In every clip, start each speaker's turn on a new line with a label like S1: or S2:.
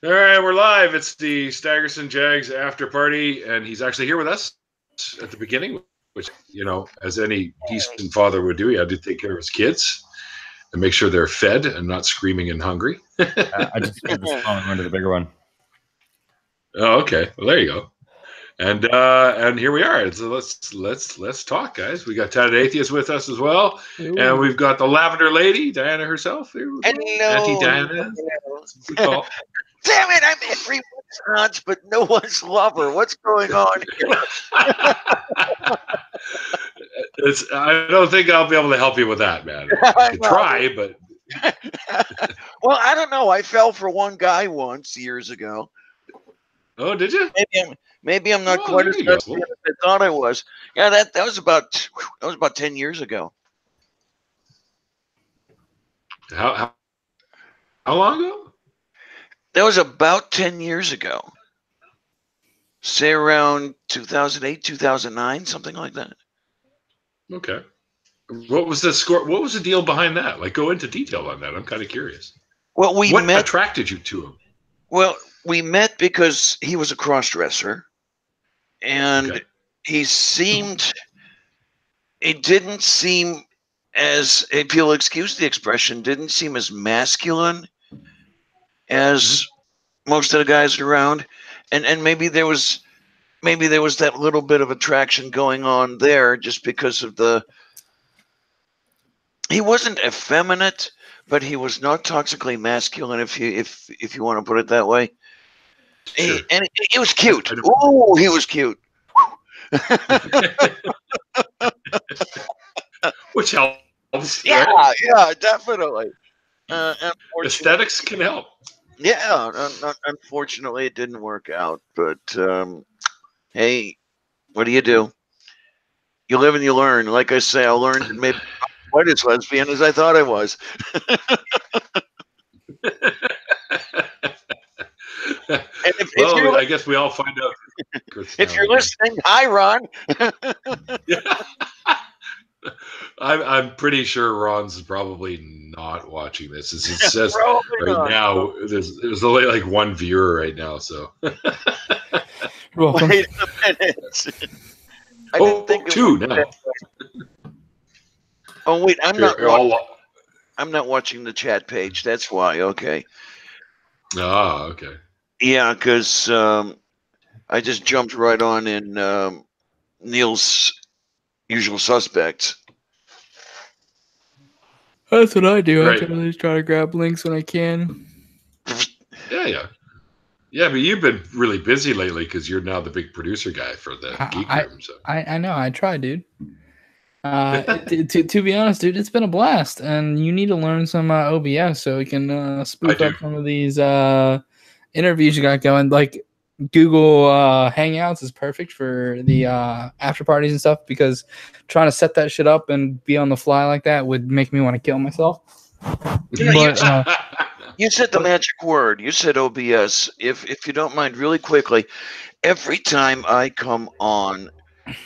S1: All right, we're live. It's the Staggerson Jagz after party, and he's actually here with us at the beginning, which, as any decent father would do, he had to take care of his kids and make sure they're fed and not screaming and hungry.
S2: I just did the small and went to the bigger one.
S1: Oh, okay. Well, there you go. And here we are. So let's talk, guys. We got Talented Atheist with us as well, and we've got the Lavender Lady, Diana herself.
S3: Hello,
S1: Anti-Diana.
S3: Damn it! I'm everyone's aunt, but no one's lover. What's going on here?
S1: I don't think I'll be able to help you with that, man. I could try, but
S3: well, I don't know. I fell for one guy once years ago.
S1: Oh, did you?
S3: Maybe I'm not quite as desperate as I thought I was. Yeah, that was about 10 years ago.
S1: How long ago?
S3: That was about 10 years ago. Say around 2008, 2009, something like that.
S1: Okay. What was the score? What was the deal behind that? Like, go into detail on that. I'm kind of curious.
S3: Well,
S1: what attracted you to him?
S3: Well, we met because he was a cross-dresser, and it didn't seem as, if you'll excuse the expression, didn't seem as masculine as most of the guys around, and maybe there was that little bit of attraction going on there just because of he wasn't effeminate, but he was not toxically masculine, if you want to put it that way.
S1: Sure.
S3: And he was cute. Oh, he was cute.
S1: Which helps.
S3: Yeah,
S1: right?
S3: Yeah, definitely.
S1: Aesthetics can help.
S3: Yeah, unfortunately, it didn't work out. But hey, what do? You live and you learn. Like I say, I learned maybe not quite as lesbian as I thought I was.
S1: I guess we all find out.
S3: If you're listening, hi, Ron.
S1: I'm pretty sure Ron's probably not watching this. As it says right now, there's only like one viewer right now. So
S3: wait a minute. I didn't think
S1: two now.
S3: Oh wait, I'm not watching the chat page. That's why. Okay.
S1: Ah, okay.
S3: Yeah, because I just jumped right on in Neil's Usual Suspects.
S2: That's what I do.
S1: Right.
S2: I always try to grab links when I can.
S1: Yeah, but you've been really busy lately because you're now the big producer guy for the Geek Room. So
S2: I know. I try, dude. To be honest, dude, it's been a blast, and you need to learn some OBS so we can spoof up some of these interviews you got going. Like Google Hangouts is perfect for the after parties and stuff, because trying to set that shit up and be on the fly like that would make me want to kill myself.
S3: You said the magic word. You said OBS. If you don't mind, really quickly, every time I come on,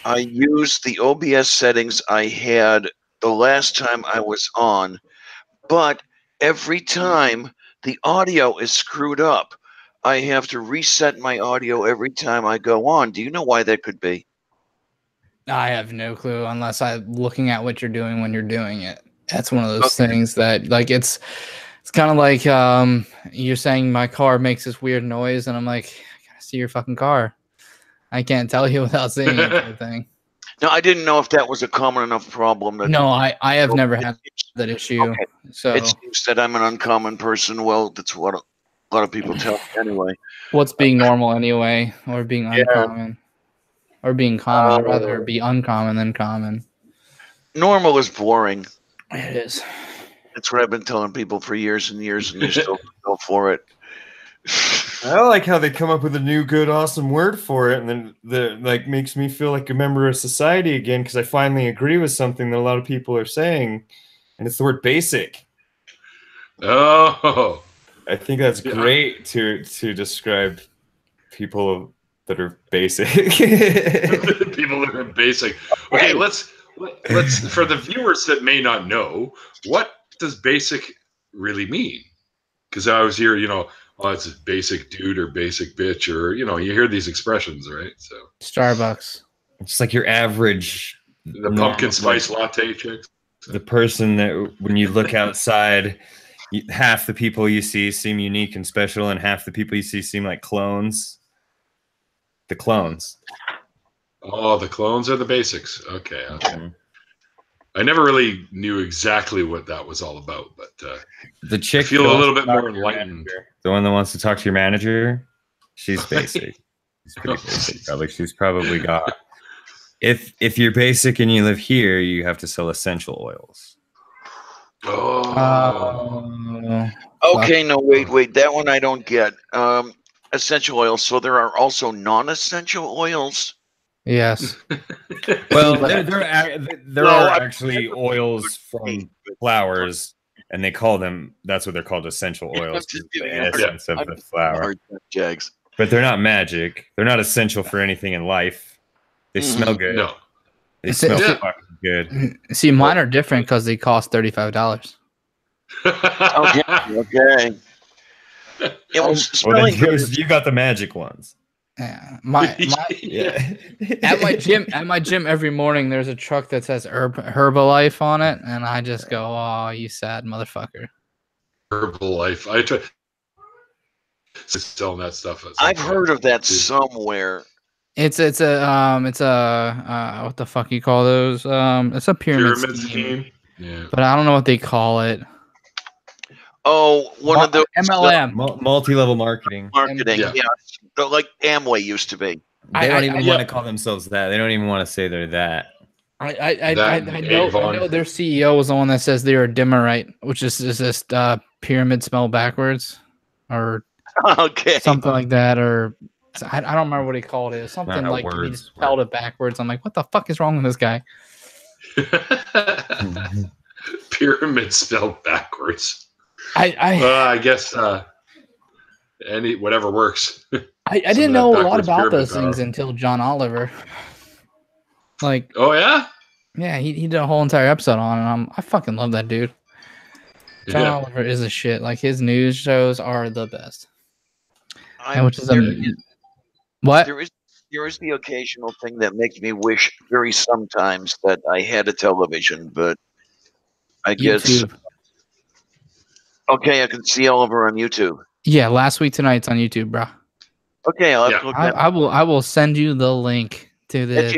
S3: I use the OBS settings I had the last time I was on, but every time the audio is screwed up. I have to reset my audio every time I go on. Do you know why that could be?
S2: I have no clue unless I'm looking at what you're doing when you're doing it. That's one of those things that, like, it's kind of like you're saying my car makes this weird noise, and I'm like, I gotta see your fucking car. I can't tell you without seeing anything.
S3: No, I didn't know if that was a common enough problem.
S2: No, I have never had that issue. Okay. So
S3: it seems that I'm an uncommon person. Well, that's what a lot of people tell me anyway.
S2: What's being normal anyway, or being uncommon, or being common? Rather be uncommon than common.
S3: Normal is boring.
S2: It is.
S3: That's what I've been telling people for years and years, and they still go for it.
S4: I like how they come up with a new, good, awesome word for it, and then like makes me feel like a member of society again, because I finally agree with something that a lot of people are saying, and it's the word basic.
S1: Oh,
S4: I think that's great to describe people that are basic.
S1: People that are basic. Okay, let's for the viewers that may not know, what does basic really mean? because I always hear, oh, it's a basic dude or basic bitch, or you hear these expressions, right? So
S2: Starbucks.
S4: It's like your average
S1: the pumpkin spice latte chicks.
S4: The person that when you look outside, half the people you see seem unique and special, and half the people you see seem like clones. The clones.
S1: Oh, the clones are the basics. Okay. I never really knew exactly what that was all about, but
S4: the chick
S1: I feel a little bit more enlightened.
S4: The one that wants to talk to your manager, she's basic. She's pretty basic, probably. She's probably got. If you're basic and you live here, you have to sell essential oils.
S1: Oh.
S3: Okay, no, wait. That one I don't get. Essential oils. So there are also non-essential oils.
S2: Yes.
S4: Well, there are actually oils from flowers, and they call them. That's what they're called, essential oils. The essence of the flower.
S3: Jagz.
S4: But they're not magic. They're not essential for anything in life. They smell good.
S1: No.
S4: They smell fucking good.
S2: See, mine are different because they cost $35.
S3: Okay. It was smelling good.
S4: You got the magic ones.
S2: Yeah, at my gym every morning there's a truck that says Herbalife on it, and I just go, "Oh, you sad motherfucker."
S1: Herbalife. I try selling that stuff.
S3: I've heard of that somewhere.
S2: It's a what the fuck you call those? It's a pyramid scheme.
S1: Yeah.
S2: But I don't know what they call it.
S3: Oh, one of the
S2: MLM,
S4: multi-level marketing.
S3: Yeah. Like Amway used to be.
S4: They don't even want to call themselves that. They don't even want to say they're that.
S2: I know their CEO was the one that says they're a Dimmerite, which is this pyramid spelled backwards, or something like that, or I don't remember what he called it. Something like he spelled it backwards. I'm like, what the fuck is wrong with this guy?
S1: Pyramid spelled backwards.
S2: I
S1: guess whatever works.
S2: I didn't know a lot about those things until John Oliver. Like,
S1: oh yeah,
S2: he did a whole entire episode on it. I fucking love that dude. John Oliver is a shit. Like, his news shows are the best. What?
S3: There is the occasional thing that makes me wish very sometimes that I had a television, but I guess.
S2: YouTube.
S3: Okay, I can see Oliver on YouTube.
S2: Yeah, Last Week Tonight's on YouTube, bro.
S3: Okay, I'll have to look at
S2: I will send you the link to the.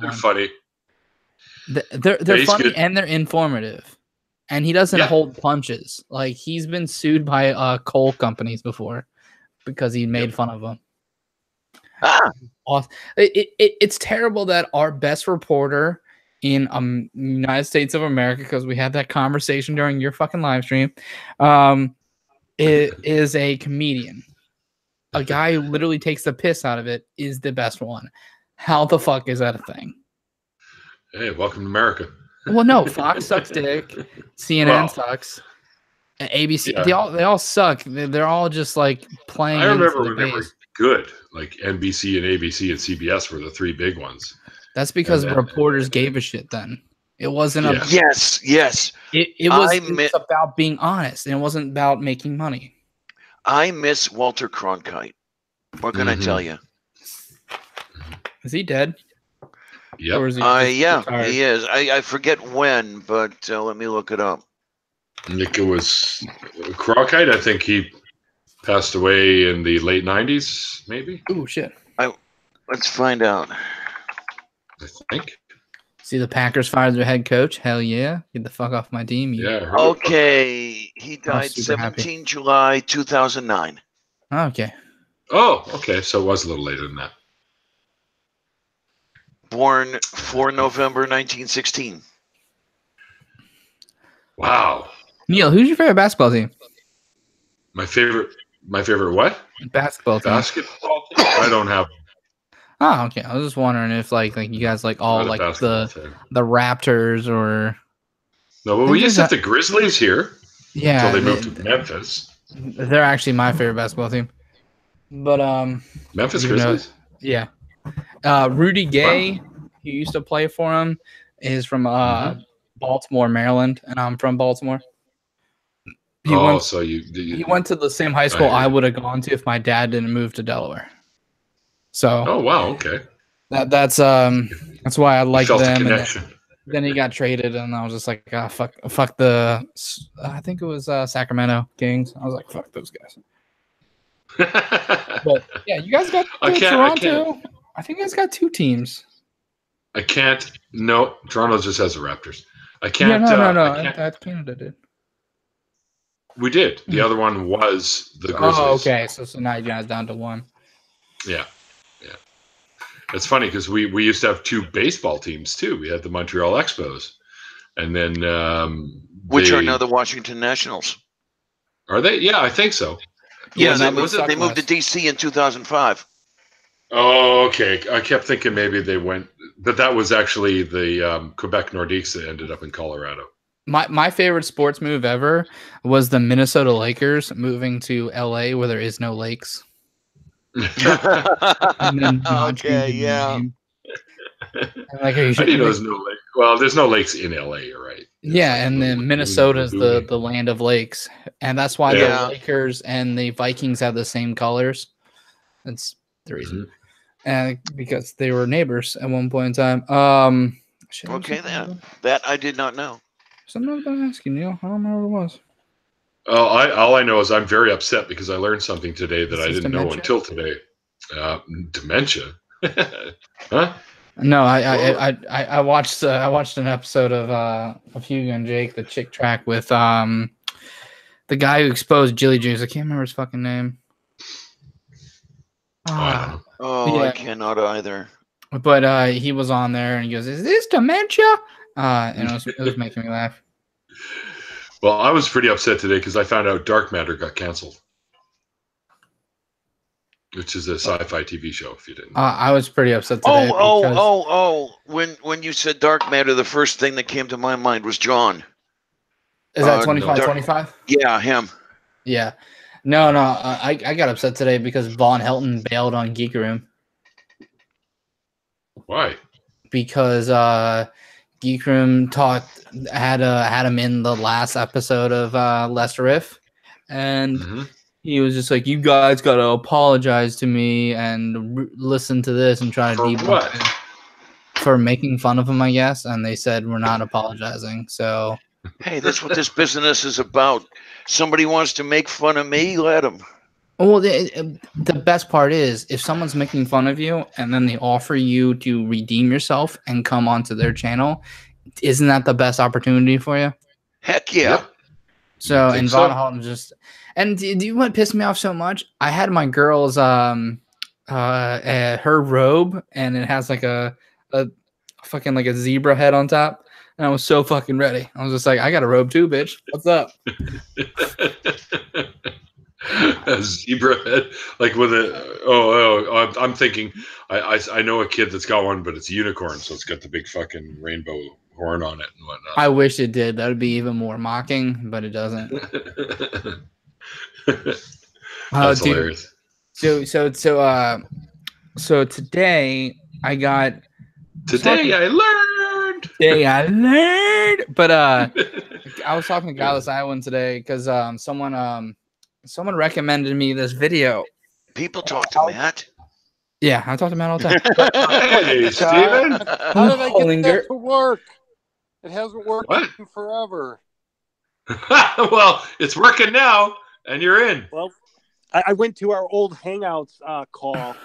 S1: They're funny.
S2: They're funny and they're informative, and he doesn't hold punches. Like, he's been sued by coal companies before because he made fun of them. It's terrible that our best reporter in United States of America, because we had that conversation during your fucking live stream, is a comedian. A guy who literally takes the piss out of it is the best one. How the fuck is that a thing?
S1: Hey, welcome to America.
S2: Well, no, Fox sucks dick. CNN sucks. ABC, they all suck. They're all just like playing.
S1: I remember when they were good, like NBC and ABC and CBS were the three big ones. That's
S2: because reporters gave a shit then. It wasn't
S3: yes.
S2: It was about being honest, and it wasn't about making money.
S3: I miss Walter Cronkite. What can I tell you?
S2: Is he dead?
S1: Yep.
S3: He is. I forget when, but let me look it up.
S1: I think it was Cronkite. I think he passed away in the late 90s, maybe.
S2: Oh shit!
S3: Let's find out.
S1: I think.
S2: See, the Packers fired their head coach. Hell yeah! Get the fuck off my team.
S3: Okay, he died 17 July 2009.
S2: Okay.
S1: Oh, okay. So it was a little later than that.
S3: Born 4 November 1916.
S1: Wow.
S2: Neil, who's your favorite basketball team?
S1: My favorite what?
S2: Basketball team.
S1: Basketball team? I don't have.
S2: Oh, okay. I was just wondering if like you guys like all like the Raptors or.
S1: No, but we used to have the Grizzlies here.
S2: Yeah.
S1: Until they moved to Memphis.
S2: They're actually my favorite basketball team. But
S1: Memphis Grizzlies.
S2: Yeah. Rudy Gay, who used to play for him, is from Baltimore, Maryland, and I'm from Baltimore. He went,
S1: so
S2: he went to the same high school I would have gone to if my dad didn't move to Delaware. So.
S1: Oh wow, okay.
S2: That's why I like
S1: Felt
S2: them.
S1: a connection.
S2: And then he got traded, and I was just like, fuck the. I think it was Sacramento Kings. I was like, fuck those guys. But yeah, you guys got Toronto. I think you guys got 2 teams.
S1: I can't. No, Toronto just has the Raptors. I can't.
S2: Yeah, no. That Canada did.
S1: We did. The other one was the Grizzlies.
S2: Oh, okay. So now you guys down to 1.
S1: Yeah. It's funny because we used to have 2 baseball teams too. We had the Montreal Expos, and then
S3: which are now the Washington Nationals.
S1: Are they? Yeah, I think so.
S3: Yeah, they moved to DC in 2005.
S1: Oh, okay. I kept thinking maybe they went, but that was actually the Quebec Nordiques that ended up in Colorado.
S2: My favorite sports move ever was the Minnesota Lakers moving to LA where there is no lakes. And then
S3: okay, yeah.
S2: Like,
S1: I didn't know there's no lake. Well, there's no lakes in LA, you're right.
S2: Yeah, and then Minnesota is the land of lakes, and that's why the Lakers and the Vikings have the same colors. That's the reason, and because they were neighbors at one point in time.
S3: Okay, that I did not know.
S2: Something I was going to ask you, Neil. I don't remember what it was.
S1: All I know is I'm very upset because I learned something today that I didn't know until today. Dementia, huh?
S2: No, I watched an episode of Hugo and Jake, the chick track with the guy who exposed Jilly Juice. I can't remember his fucking name.
S3: I cannot either.
S2: But he was on there and he goes, "Is this dementia?" And it was making me laugh.
S1: Well, I was pretty upset today because I found out Dark Matter got canceled, which is a sci-fi TV show. If you didn't,
S2: I was pretty upset today.
S3: When you said Dark Matter, the first thing that came to my mind was John.
S2: Is that 25?
S3: Yeah, him.
S2: Yeah, no. I got upset today because Von Helton bailed on Geek Room.
S1: Why?
S2: Because Geek Room had him in the last episode of Lester Riff, and he was just like, "You guys got to apologize to me and listen to this and try to debunk it." For making fun of him, I guess. And they said, "We're not apologizing." So,
S3: hey, that's what this business is about. Somebody wants to make fun of me, let them.
S2: Well, the best part is if someone's making fun of you and then they offer you to redeem yourself and come onto their channel, isn't that the best opportunity for you?
S3: Heck yeah. Yep.
S2: So, and Von Helton just, and do you know what pissed me off so much? I had my girl's, her robe and it has like a fucking like a zebra head on top. And I was so fucking ready. I was just like, I got a robe too, bitch. What's up?
S1: A zebra head, like with a I'm thinking I know a kid that's got one, but it's a unicorn, so it's got the big fucking rainbow horn on it and whatnot.
S2: I wish it did. That would be even more mocking, but it doesn't.
S1: That's hilarious.
S2: So today I got.
S1: Today I
S2: learned. But I was talking to Godless Iowan today because someone recommended me this video.
S3: People talk to Matt.
S2: Yeah, I talk to Matt all the time.
S1: Hey, Steven.
S5: How did I get that to work? It hasn't worked in forever.
S1: Well, it's working now, and you're in.
S5: Well, I went to our old Hangouts call,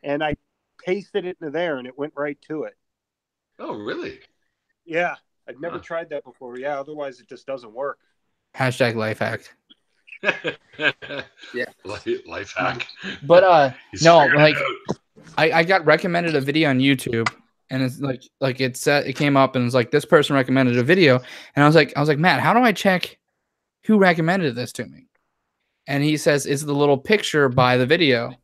S5: and I pasted it into there, and it went right to it.
S1: Oh, really?
S5: Yeah. I'd never tried that before. Yeah, otherwise it just doesn't work.
S2: Hashtag life hack.
S1: Yeah, life hack.
S2: But no, like I got recommended a video on YouTube, and it's like it came up and it's like this person recommended a video, and I was like Matt, how do I check who recommended this to me? And he says it's the little picture by the video,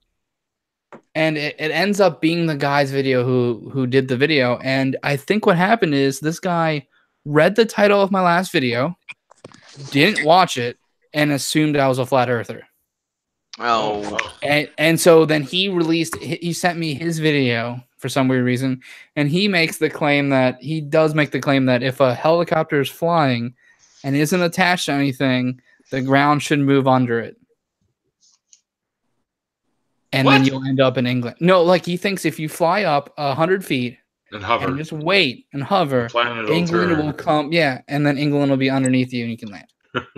S2: and it ends up being the guy's video who did the video. And I think what happened is this guy read the title of my last video, didn't watch it, and assumed I was a flat earther.
S3: Oh.
S2: And so then he sent me his video for some weird reason, and he does make the claim that if a helicopter is flying and isn't attached to anything, The ground should move under it. And then you'll end up in England. No, like he thinks if you fly up 100 feet
S1: and hover,
S2: and just wait and hover, England will come. Yeah, and then England will be underneath you and you can land.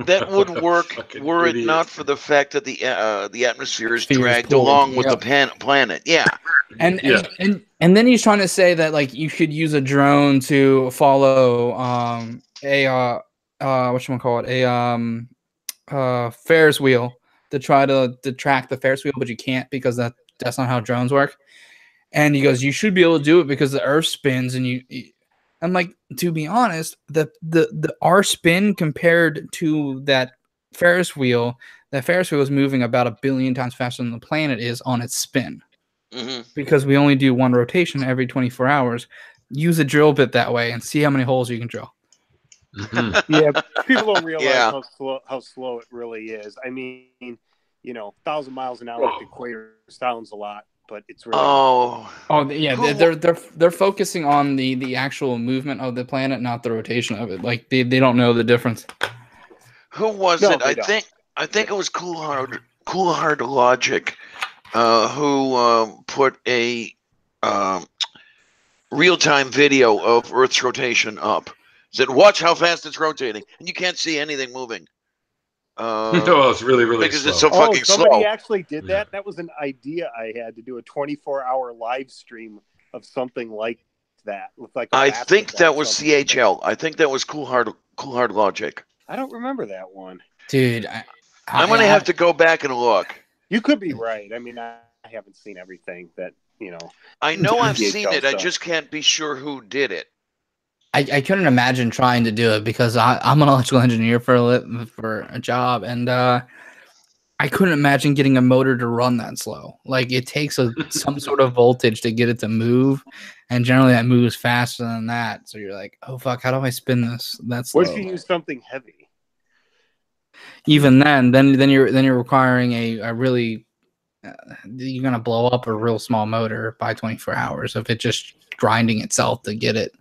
S3: That would work were it not for the fact that the atmosphere is dragged along with the planet. Yeah.
S2: And then he's trying to say that like you should use a drone to follow a Ferris wheel to try to track the Ferris wheel, but you can't because that's not how drones work. And he goes, you should be able to do it because the Earth spins, and I'm like, to be honest, our spin compared to that Ferris wheel is moving about 1 billion times faster than the planet is on its spin.
S3: Mm-hmm.
S2: Because we only do one rotation every 24 hours. Use a drill bit that way and see how many holes you can drill.
S1: Mm-hmm.
S5: Yeah, people don't realize how slow it really is. I mean, 1,000 miles an hour at the equator sounds a lot, but it's really
S2: yeah. They're focusing on the actual movement of the planet, not the rotation of it. Like they don't know the difference.
S3: Who was it? I think it was Cool Hard Logic, who put a real-time video of Earth's rotation up. Said, watch how fast it's rotating, and you can't see anything moving.
S1: No, it's really, really
S3: because
S1: slow.
S3: it's so fucking slow.
S5: Somebody actually did that. Yeah. That was an idea I had to do a 24-hour live stream of something like that. With like
S3: I think that was CHL. I think that was Cool Hard Logic.
S5: I don't remember that one,
S2: dude.
S3: I'm gonna have to go back and look.
S5: You could be right. I mean, I haven't seen everything that
S3: I know I've seen it. I just can't be sure who did it.
S2: I couldn't imagine trying to do it because I'm an electrical engineer for a job, and I couldn't imagine getting a motor to run that slow. Like it takes some sort of voltage to get it to move, and generally that moves faster than that. So you're like, oh fuck, how do I spin this? That's
S5: what if you use something heavy?
S2: Even then you're requiring a really you're gonna blow up a real small motor by 24 hours of it just grinding itself to get it.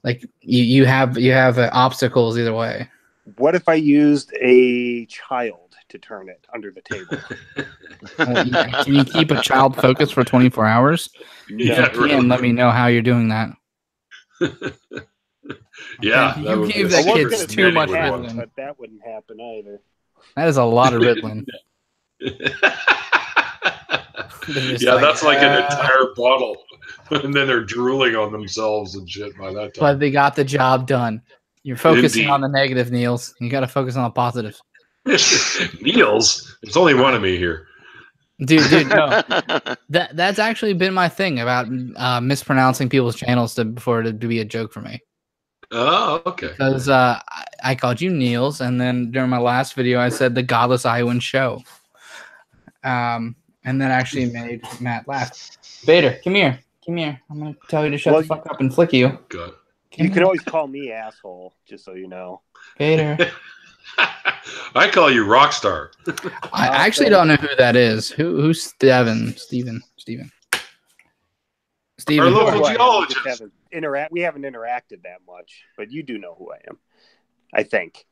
S2: Like you have obstacles either way.
S5: What if I used a child to turn it under the table?
S2: Can you keep a child focused for 24 hours?
S1: Yeah,
S2: if you can, let me know how you're doing that.
S1: Yeah,
S2: you gave that kid too much Ritalin.
S5: But that wouldn't happen either.
S2: That is a lot of Ritalin.
S1: Yeah, that's like an entire bottle. And then they're drooling on themselves and shit by that time.
S2: But they got the job done. You're focusing on the negative, Niels. You got to focus on the positive.
S1: Niels? There's only one of me here.
S2: Dude, no. That's actually been my thing about mispronouncing people's channels to be a joke for me.
S1: Oh, okay.
S2: Because I called you Niels, and then during my last video, I said the Godless Iowan Show. And that actually made Matt laugh. Vader, come here. Come here. I'm going to tell you to shut the fuck up and flick you.
S1: God.
S5: You can always call me asshole, just so you know.
S2: Vader.
S1: I call you Rockstar.
S2: I actually don't know who that is. Who's Steven?
S1: Our local geologist.
S5: We haven't interacted that much, but you do know who I am. I think.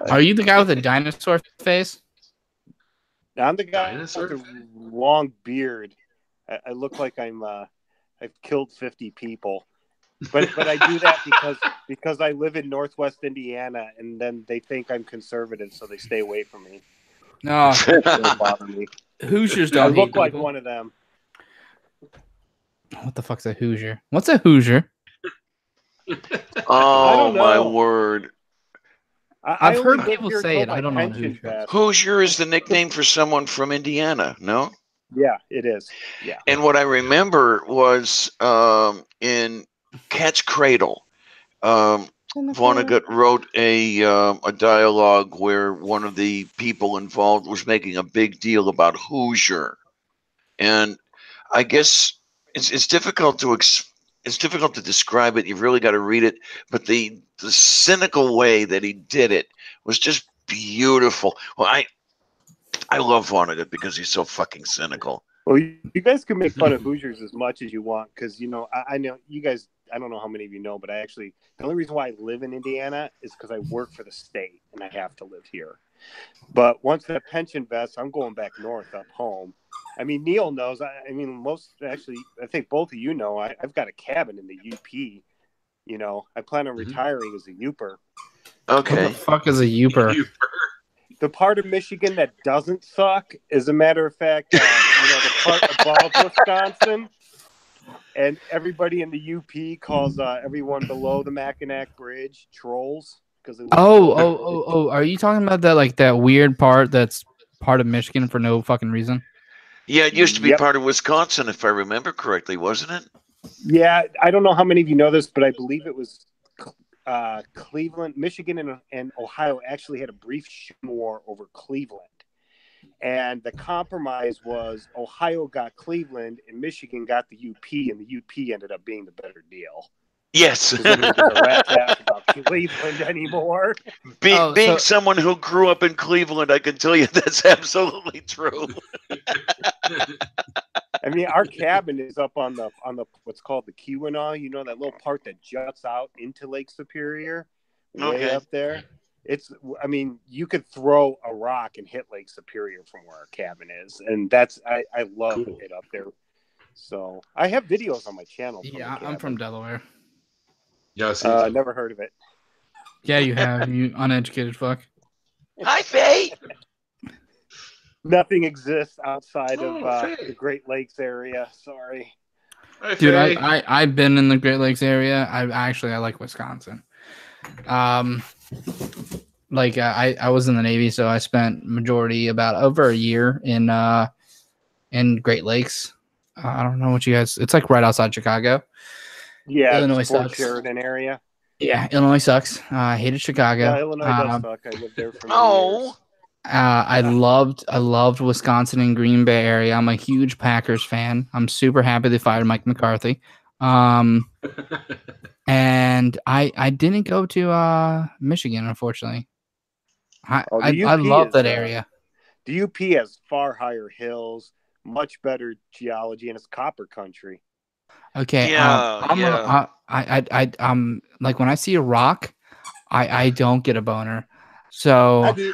S2: Are you the guy with the dinosaur face?
S5: I'm the guy with the long beard. I look like I've killed 50 people, but I do that because I live in Northwest Indiana, and then they think I'm conservative, so they stay away from me.
S2: No,
S5: don't bother me.
S2: Hoosiers don't.
S5: I look like one of them.
S2: What the fuck's a Hoosier? What's a Hoosier?
S3: Oh my word!
S2: I've heard people say it. I don't know.
S3: Hoosier is the nickname for someone from Indiana. No.
S5: Yeah, it is. Yeah.
S3: And what I remember was in Cat's Cradle, Vonnegut wrote a dialogue where one of the people involved was making a big deal about Hoosier, and I guess it's difficult to describe it. You've really got to read it, but the cynical way that he did it was just beautiful. Well, I love Vonnegut because he's so fucking cynical.
S5: Well, you guys can make fun of Hoosiers as much as you want because, I know you guys I don't know how many of you know, but the only reason why I live in Indiana is because I work for the state and I have to live here. But once that pension vests, I'm going back north up home. I mean, Neil knows. I think both of you know. I've got a cabin in the UP. You know, I plan on retiring as a Youper.
S3: Okay.
S2: What the fuck is a Youper?
S5: The part of Michigan that doesn't suck, as a matter of fact, the part above Wisconsin, and everybody in the UP calls everyone below the Mackinac Bridge trolls.
S2: Are you talking about that weird part that's part of Michigan for no fucking reason?
S3: Yeah, it used to be part of Wisconsin, if I remember correctly, wasn't it?
S5: Yeah, I don't know how many of you know this, but I believe it was Cleveland, Michigan, and Ohio actually had a brief war over Cleveland. And the compromise was Ohio got Cleveland and Michigan got the UP, and the UP ended up being the better deal.
S3: Yes.
S5: About Cleveland anymore.
S3: Being someone who grew up in Cleveland, I can tell you that's absolutely true.
S5: I mean, our cabin is up on the what's called the Keweenaw. You know, that little part that juts out into Lake Superior, way up there. I mean, you could throw a rock and hit Lake Superior from where our cabin is, and I love it up there. So I have videos on my channel.
S2: Yeah, I'm from Delaware.
S1: Yeah,
S5: never heard of it.
S2: Yeah, you have, you uneducated fuck.
S3: Hi, Faye.
S5: Nothing exists outside of the Great Lakes area. Sorry.
S1: Hi,
S2: dude.
S1: Faye.
S2: I've been in the Great Lakes area. I like Wisconsin. I was in the Navy, so I spent majority about over a year in Great Lakes. I don't know what you guys. It's like right outside Chicago.
S5: Yeah,
S2: Illinois
S5: Fort
S2: sucks.
S5: Sheridan area.
S2: Yeah, Illinois sucks. I hated Chicago.
S5: Yeah, Illinois does suck. I lived there for years.
S2: I loved Wisconsin and Green Bay area. I'm a huge Packers fan. I'm super happy they fired Mike McCarthy. And I didn't go to Michigan, unfortunately. I love that area.
S5: The UP has far higher hills, much better geology, and it's copper country.
S2: Okay. I'm like when I see a rock, I don't get a boner. So
S5: I do.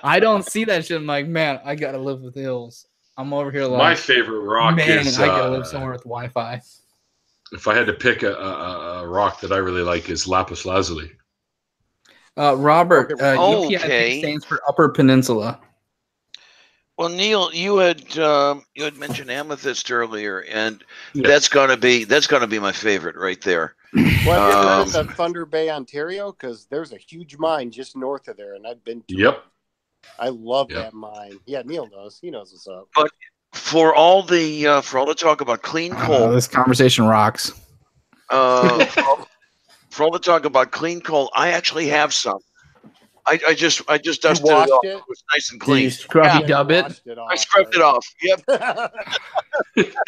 S2: I don't see that shit. I'm like, man, I gotta live with hills. I'm over here like
S1: my favorite rock is
S2: I gotta live somewhere with Wi-Fi.
S1: If I had to pick a rock that I really like is lapis lazuli.
S2: Robert, UP I think stands for Upper Peninsula.
S3: Well, Neil, you had mentioned Amethyst earlier, and that's gonna be my favorite right there.
S5: Well, have you ever heard of Thunder Bay, Ontario? Because there's a huge mine just north of there, and I've been to it. I love that mine. Yeah, Neil knows. He knows what's up.
S3: But for all the talk about clean coal,
S2: this conversation rocks.
S3: For all the talk about clean coal, I actually have some. I just dusted it off. It was nice and clean.
S2: Did you scrubby dub it?
S3: I scrubbed it off. Yep.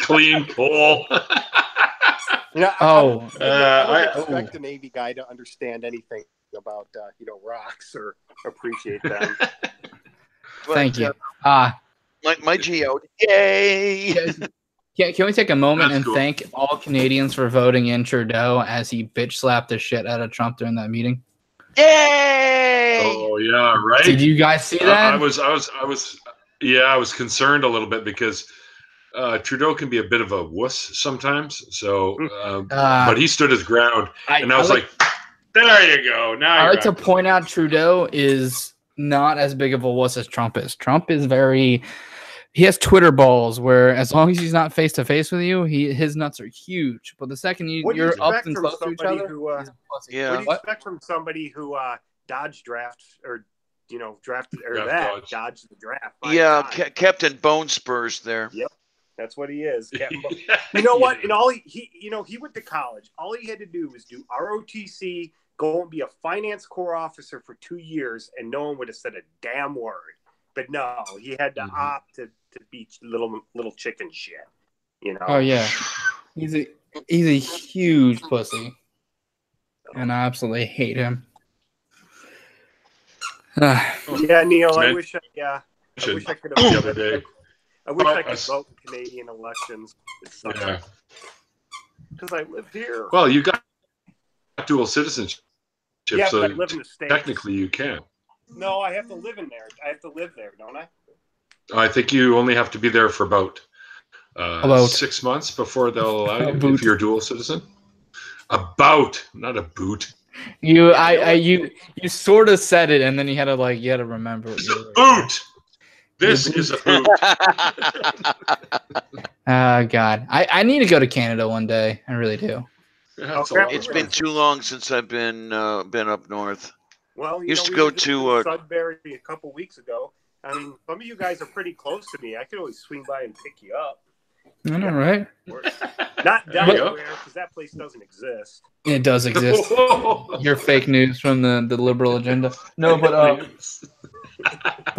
S1: Clean coal.
S5: I don't expect a Navy guy to understand anything about rocks or appreciate them.
S2: Thank you.
S3: My geo. Yay!
S2: Can we take a moment and thank all Canadians for voting in Trudeau as he bitch slapped the shit out of Trump during that meeting?
S3: Yay!
S1: Oh yeah, right.
S2: Did you guys see that?
S1: I was concerned a little bit because Trudeau can be a bit of a wuss sometimes. So, but he stood his ground, and I was like, "There you go." Now
S2: I like to point out Trudeau is not as big of a wuss as Trump is. Trump is he has Twitter balls where as long as he's not face to face with you, his nuts are huge. But the second you're up and close to each other,
S5: what do you expect from somebody who dodged drafts or drafted or dodged the draft?
S3: Yeah, Captain Bone Spurs there.
S5: Yep, that's what he is. You know what? And all he went to college. All he had to do was do ROTC, go and be a finance corps officer for 2 years, and no one would have said a damn word. But no, he had to opt to be little chicken shit.
S2: Oh yeah, he's a huge pussy, and I absolutely hate him.
S5: Yeah, Neil, I wish I could have. I wish I could vote in Canadian elections.
S1: Yeah.
S5: Because I live here.
S1: Well, you got dual citizenship,
S5: Yeah,
S1: so
S5: but I live in the States.
S1: technically you can.
S5: No, I have to live in there. I have to live there, don't I?
S1: I think you only have to be there for about 6 months before they'll allow you if you're a dual citizen. Not a boot.
S2: You sort of said it, and then you had to remember.
S1: It's a boot. This is a boot.
S2: God, I need to go to Canada one day. I really do.
S3: It's been too long since I've been up north.
S5: Well,
S3: used to go to
S5: Sudbury a couple weeks ago. I mean, some of you guys are pretty close to me. I could always swing by and pick you up.
S2: I know, right?
S5: Not Delaware, because that place doesn't exist.
S2: It does exist. You're fake news from the liberal agenda. No, but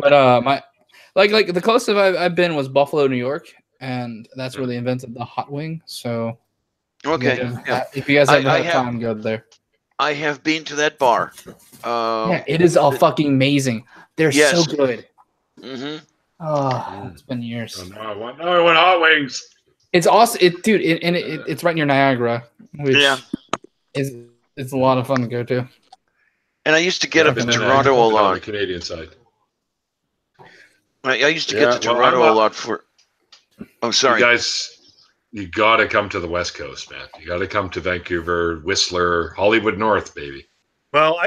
S2: my the closest I've been was Buffalo, New York, and that's where they invented the hot wing. So,
S3: okay,
S2: if you guys ever have time, go there.
S3: I have been to that bar.
S2: Yeah, it is all fucking amazing. They're so good.
S3: Mm-hmm.
S2: Oh, it's been years.
S1: Oh, no, I want hot wings.
S2: It's awesome, it's right near Niagara, which it's a lot of fun to go to.
S3: And I used to get up in Toronto a lot.
S1: On the Canadian side.
S3: I used to get to Toronto a lot for. I'm sorry,
S1: you guys. You got to come to the West Coast, man. You got to come to Vancouver, Whistler, Hollywood North, baby.
S5: Well,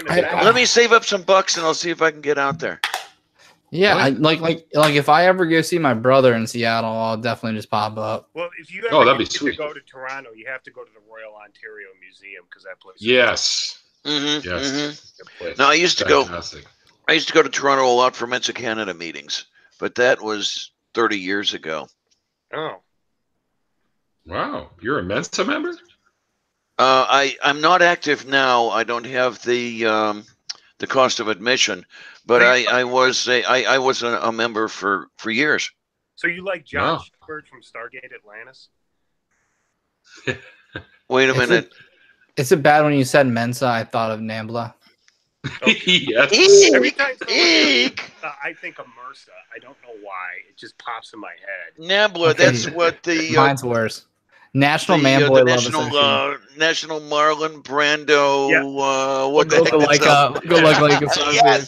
S3: let me save up some bucks and I'll see if I can get out there.
S2: Yeah, like if I ever go see my brother in Seattle, I'll definitely just pop up.
S5: Well, if you ever
S1: that'd be
S5: get
S1: sweet.
S5: to go to Toronto, you have to go to the Royal Ontario Museum because that place.
S1: Yes.
S3: Mm-hmm.
S1: Yes.
S3: Mm-hmm. No, I used to go to Toronto a lot for Mensa Canada meetings, but that was 30 years ago.
S5: Oh.
S1: Wow, you're a Mensa member?
S3: I'm not active now. I don't have the cost of admission, but I was a member for years.
S5: So you like John Shepard from Stargate Atlantis?
S3: Wait a minute.
S2: Is it bad when you said Mensa? I thought of Nambla.
S1: Yes.
S5: Every time I think of MRSA. I don't know why. It just pops in my head.
S3: Nambla, that's what the...
S2: Mine's worse. National Man Boy Love Association.
S3: National Marlon Brando.
S5: Yep.
S3: What the heck?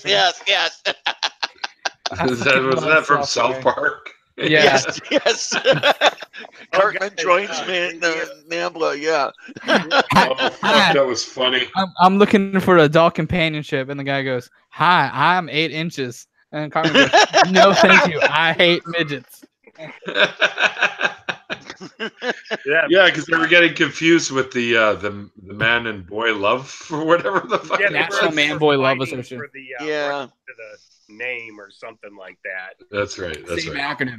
S2: Yes.
S1: Was that from South Park?
S3: Yes. Cartman joins Nambla. Yeah.
S1: That was funny.
S2: I'm looking for adult companionship, and the guy goes, "Hi, I'm 8 inches," and Cartman goes, "No, thank you. I hate midgets."
S1: Yeah, because they were getting confused with the man and boy love or whatever the fuck.
S2: National Man Boy Love Association.
S5: For the name or something like that.
S1: That's right. That's
S2: Same
S1: right.
S2: acronym.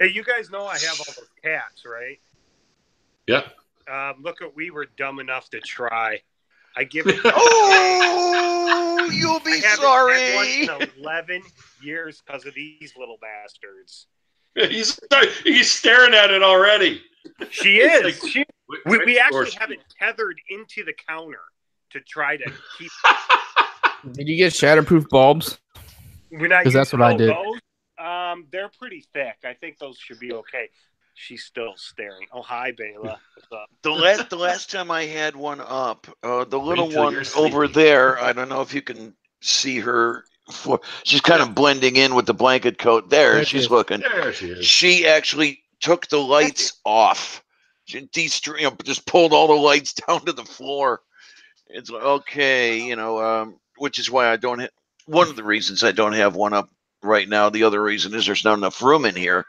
S5: Hey, you guys know I have all those cats, right?
S1: Yeah.
S5: Look what we were dumb enough to try. I give it.
S3: Oh, you'll be sorry.
S5: Once in 11 years because of these little bastards.
S1: He's staring at it already.
S5: She is. We actually have it tethered into the counter to try to keep.
S2: Did you get shatterproof bulbs? Because that's what I did.
S5: Those. They're pretty thick. I think those should be okay. She's still staring. Oh, hi, Bela. What's up?
S3: The last time I had one up, the little one over there. I don't know if you can see her. She's kind of blending in with the blanket coat. There she's looking.
S1: There she is.
S3: She actually took the lights off. She just pulled all the lights down to the floor. It's like, okay, which is why I don't have. One of the reasons I don't have one up right now. The other reason is there's not enough room in here.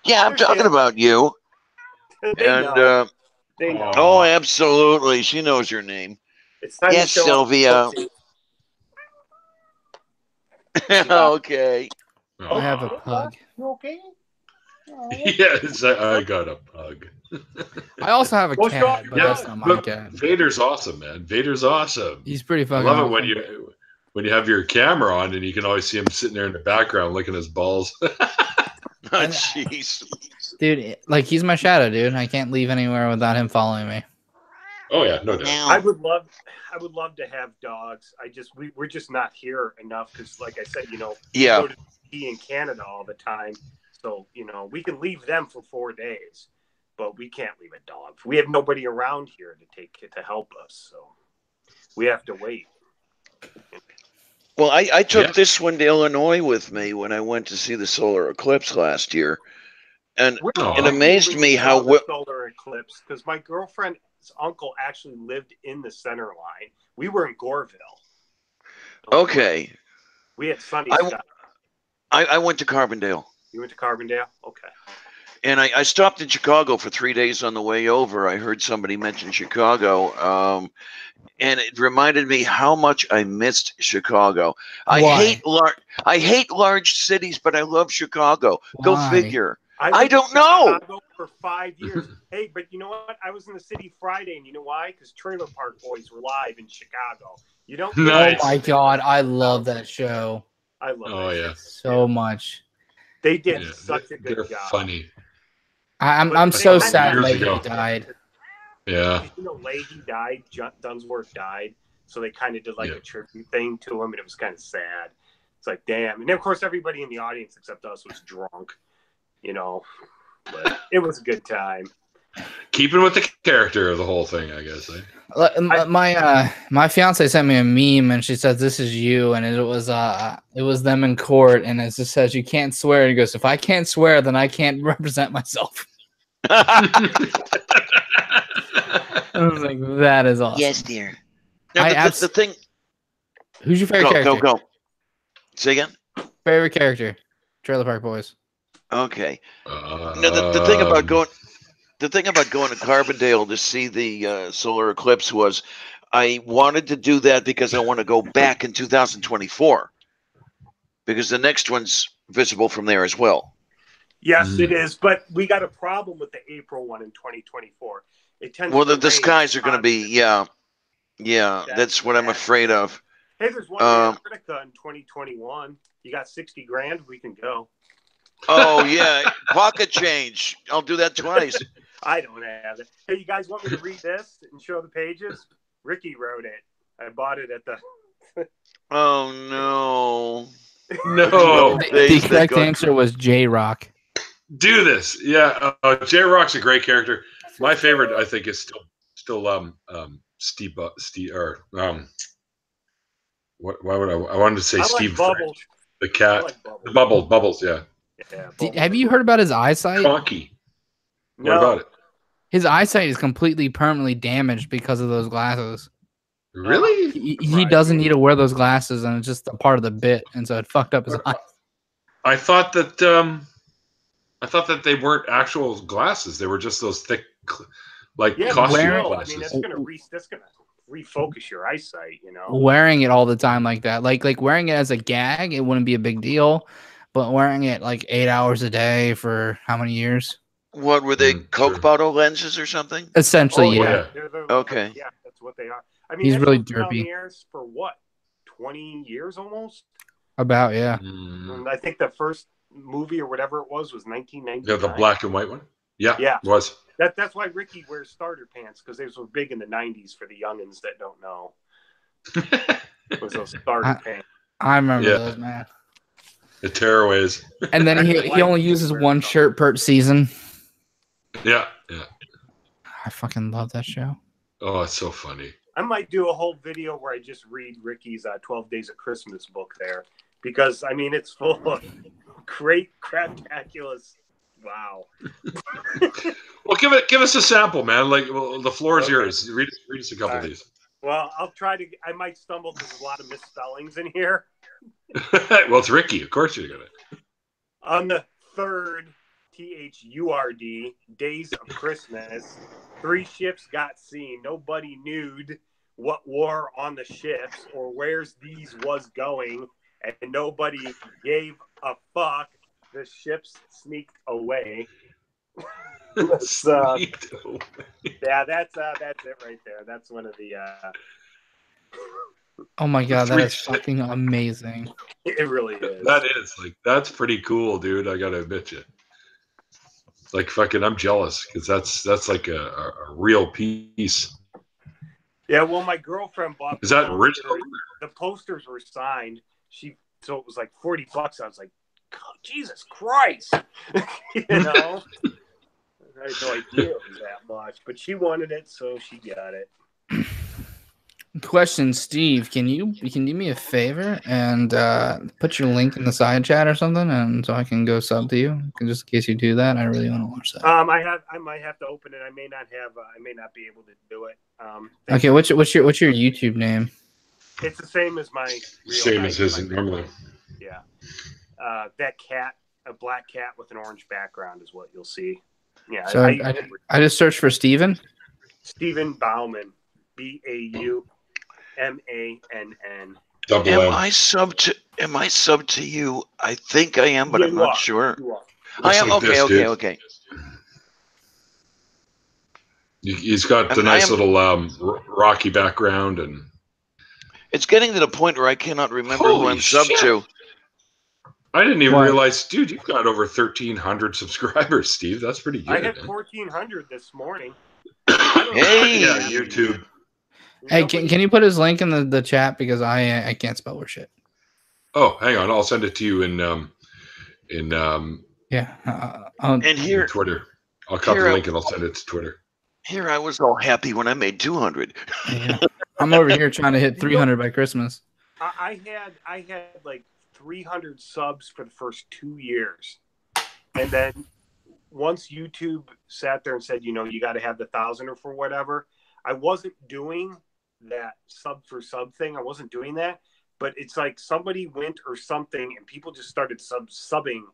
S3: Yeah, I'm talking about you.
S5: They know.
S3: Oh, absolutely. She knows your name. Yes, Sylvia. Okay.
S2: I have a pug.
S5: You okay?
S1: Yes, I got a pug.
S2: I also have a cat, but that's not my cat.
S1: Vader's awesome, man. Vader's awesome.
S2: He's pretty fucking
S1: I love
S2: awesome.
S1: it when you have your camera on and you can always see him sitting there in the background licking his balls.
S3: Jeez.
S2: Dude, he's my shadow, dude. I can't leave anywhere without him following me.
S1: Oh yeah, no doubt.
S5: I would love to have dogs. We're just not here enough because, like I said, we go to ski in Canada all the time. So, we can leave them for 4 days, but we can't leave a dog. We have nobody around here to help us, so we have to wait.
S3: Well, I took this one to Illinois with me when I went to see the solar eclipse last year, and it amazed me how
S5: the solar eclipse, because my girlfriend's uncle actually lived in the center line. We were in Goreville.
S3: Okay.
S5: We had sunny skies.
S3: I went to Carbondale.
S5: You went to Carbondale? Okay.
S3: And I stopped in Chicago for 3 days on the way over. I heard somebody mention Chicago, and it reminded me how much I missed Chicago. I hate large cities, but I love Chicago.
S2: Why?
S3: Go figure. I don't know.
S5: Chicago for 5 years. Hey, but you know what? I was in the city Friday, and you know why? Because Trailer Park Boys were live in Chicago. You don't.
S1: Nice.
S2: Oh my God, I love that show.
S5: I love that
S2: so much.
S5: They did such a good job.
S1: They're funny.
S2: I'm so sad Leahy died.
S1: Yeah.
S5: Leahy died. Dunsworth died. So they kind of did like a tribute thing to him, and it was kind of sad. It's like, damn. And then, of course, everybody in the audience except us was drunk. But it was a good time.
S1: Keeping with the character of the whole thing, I guess.
S2: My fiance sent me a meme, and she says, "This is you," and it was them in court, and it just says, "You can't swear." And he goes, "If I can't swear, then I can't represent myself." I was like, "That is awesome."
S3: Yes, dear. Now, the thing.
S2: Who's your favorite character?
S3: Go. Say again.
S2: Favorite character? Trailer Park Boys.
S3: Okay. The thing about going to Carbondale to see the solar eclipse was I wanted to do that because I want to go back in 2024 because the next one's visible from there as well.
S5: Yes, it is, but we got a problem with the April one in 2024. It tends
S3: the skies are going to be that's what I'm afraid of.
S5: Hey, there's one in Antarctica in 2021. You got $60,000, we can go.
S3: Oh yeah, pocket change. I'll do that twice.
S5: I don't have it. Hey, you guys want me to read this and show the pages? Ricky wrote it. I bought it at the.
S3: Oh no!
S1: No.
S2: The correct answer was J-Rock.
S1: Do this, yeah. J-Rock's a great character. My favorite, I think, is still Steve or what? Why would I wanted to say Steve
S5: Bubbles.
S1: The cat, like Bubbles, yeah.
S2: Have you heard about his eyesight?
S1: Conky. What about it?
S2: His eyesight is completely permanently damaged because of those glasses.
S1: Really?
S2: He doesn't need to wear those glasses, and it's just a part of the bit, and so it fucked up his eyes.
S1: I thought that they weren't actual glasses. They were just those thick, costume glasses.
S5: I mean, that's gonna refocus your eyesight.
S2: Wearing it all the time like that, like wearing it as a gag, it wouldn't be a big deal. But wearing it like 8 hours a day for how many years?
S3: What were they? Coke bottle lenses or something?
S2: Essentially, yeah.
S3: Okay.
S5: Yeah, that's what they are. I mean,
S2: he's really derpy.
S5: For what? 20 years almost?
S2: About, yeah.
S5: And I think the first movie or whatever it was 1999.
S1: Yeah, the black and white one. Yeah,
S5: it
S1: was.
S5: That's why Ricky wears starter pants, because those were big in the 90s for the youngins that don't know. It was those starter pants.
S2: I remember those, man.
S1: The tearaways.
S2: And then he only uses one shirt per season.
S1: Yeah.
S2: I fucking love that show.
S1: Oh, it's so funny.
S5: I might do a whole video where I just read Ricky's 12 Days of Christmas book there, because I mean it's full of great craptaculous. Wow.
S1: Well, give us a sample, man. The floor is yours. Read us a couple of these.
S5: Well, I'll try to. I might stumble because there's a lot of misspellings in here.
S1: Well, it's Ricky. Of course you're gonna.
S5: On the third THURD days of Christmas, 3 ships got seen. Nobody knew what war on the ships or where's these was going, and nobody gave a fuck. The ships sneaked away. Yeah, that's it right there. That's one of the.
S2: Oh my god, that is fucking amazing.
S5: It really is.
S1: That's pretty cool, dude. I gotta admit you. I'm jealous because that's like a real piece.
S5: Yeah, well, my girlfriend bought.
S1: Is that original?
S5: The posters were signed. So it was like $40. I was like, oh, Jesus Christ. You know? I had no idea it was that much. But she wanted it, so she got it.
S2: Question, Steve, can you do me a favor and put your link in the side chat or something, and so I can go sub to you, just in case you do that. I really want to watch that.
S5: I might have to open it. I may not be able to do it.
S2: Okay, what's your YouTube name?
S5: It's the same as my
S1: same as his normally.
S5: Yeah, that cat, a black cat with an orange background, is what you'll see. Yeah,
S2: so I just searched for Steven.
S5: Steven Bauman, Baumann.
S3: Am I sub to you? I think I am, but I'm not sure. I am. Okay.
S1: He's got the nice little rocky background, and
S3: it's getting to the point where I cannot remember who I'm sub to.
S1: I didn't even realize, dude, you've got over 1,300 subscribers, Steve. That's pretty good.
S5: I had 1,400 this morning.
S3: Hey,
S1: yeah, YouTube.
S2: Hey, can you put his link in the chat, because I can't spell or shit.
S1: Oh, hang on, I'll send it to you in Twitter. I'll copy the link and I'll send it to Twitter.
S3: Here I was all happy when I made 200.
S2: Yeah. I'm over here trying to hit 300 by Christmas.
S5: I had like 300 subs for the first 2 years, and then once YouTube sat there and said, you got to have the 1,000 or for whatever, I wasn't doing that sub for sub thing. I wasn't doing that, but it's like somebody went or something, and people just started subbing,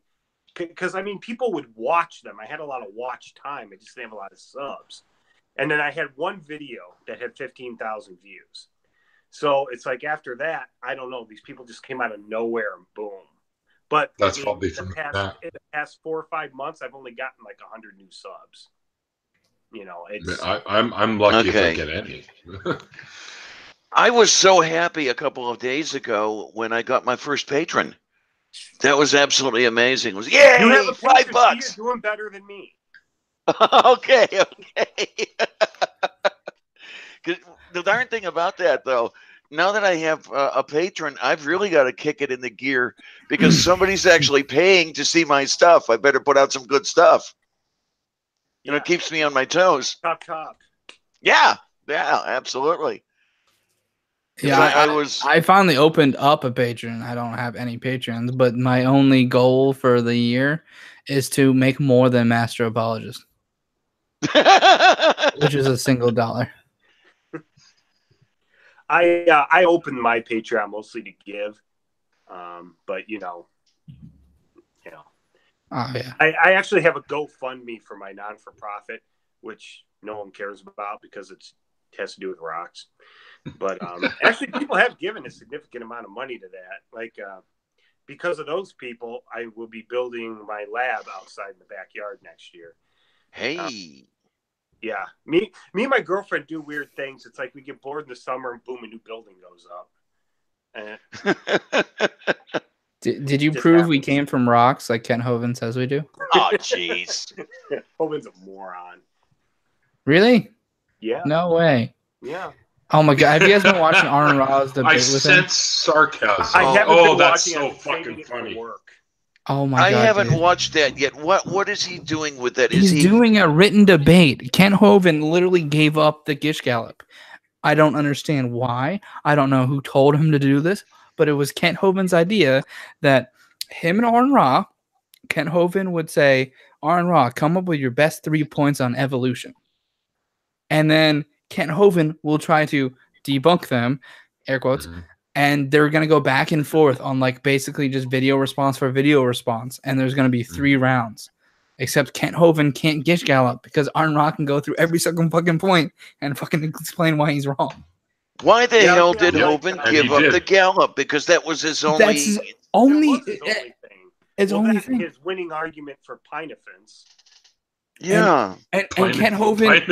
S5: because people would watch them. I had a lot of watch time. I just didn't have a lot of subs. And then I had one video that had 15,000 views. So it's like after that, I don't know. These people just came out of nowhere and boom. But
S1: that's probably from
S5: in the past 4 or 5 months, I've only gotten like 100 new subs.
S1: I'm lucky if I get any.
S3: I was so happy a couple of days ago when I got my first patron. That was absolutely amazing. It was, yay,
S5: you have a
S3: $5.
S5: You're doing better than me.
S3: Okay. The darn thing about that, though, now that I have a patron, I've really got to kick it in the gear, because somebody's actually paying to see my stuff. I better put out some good stuff. It keeps me on my toes.
S5: Top.
S3: Yeah, absolutely.
S2: Yeah, I finally opened up a Patreon. I don't have any patrons, but my only goal for the year is to make more than Master Apologist, which is $1.
S5: I opened my Patreon mostly to give, but
S2: Oh, yeah.
S5: I actually have a GoFundMe for my non-for-profit, which no one cares about because it has to do with rocks. But actually, people have given a significant amount of money to that. Like, because of those people, I will be building my lab outside in the backyard next year.
S3: Hey.
S5: Yeah. Me and my girlfriend do weird things. It's like we get bored in the summer and boom, a new building goes up.
S2: Did you prove we came from rocks like Kent Hovind says we do?
S3: Oh, jeez.
S5: Hovind's a moron.
S2: Really?
S5: Yeah.
S2: No way.
S5: Yeah.
S2: Oh my god! Have you guys been watching Aaron Ra's debate with him?
S1: I sense sarcasm. That's so fucking funny.
S2: Oh my god!
S3: I haven't watched that yet. What is he doing with that?
S2: He's doing a written debate. Kent Hovind literally gave up the Gish Gallop. I don't understand why. I don't know who told him to do this, but it was Kent Hovind's idea that him and Aaron Ra, Kent Hovind would say, Aaron Ra, come up with your best 3 points on evolution. And then Kent Hovind will try to debunk them, air quotes, and they're going to go back and forth on like basically just video response for video response. And there's going to be 3 rounds. Except Kent Hovind can't Gish Gallop because Aaron Ra can go through every single fucking point and fucking explain why he's wrong.
S3: Why the hell did Hovind give up the Gallop? Because that was his only...
S2: That's his only thing.
S5: His only thing. His winning argument for Pinefence.
S3: Yeah.
S2: And Kent Hovind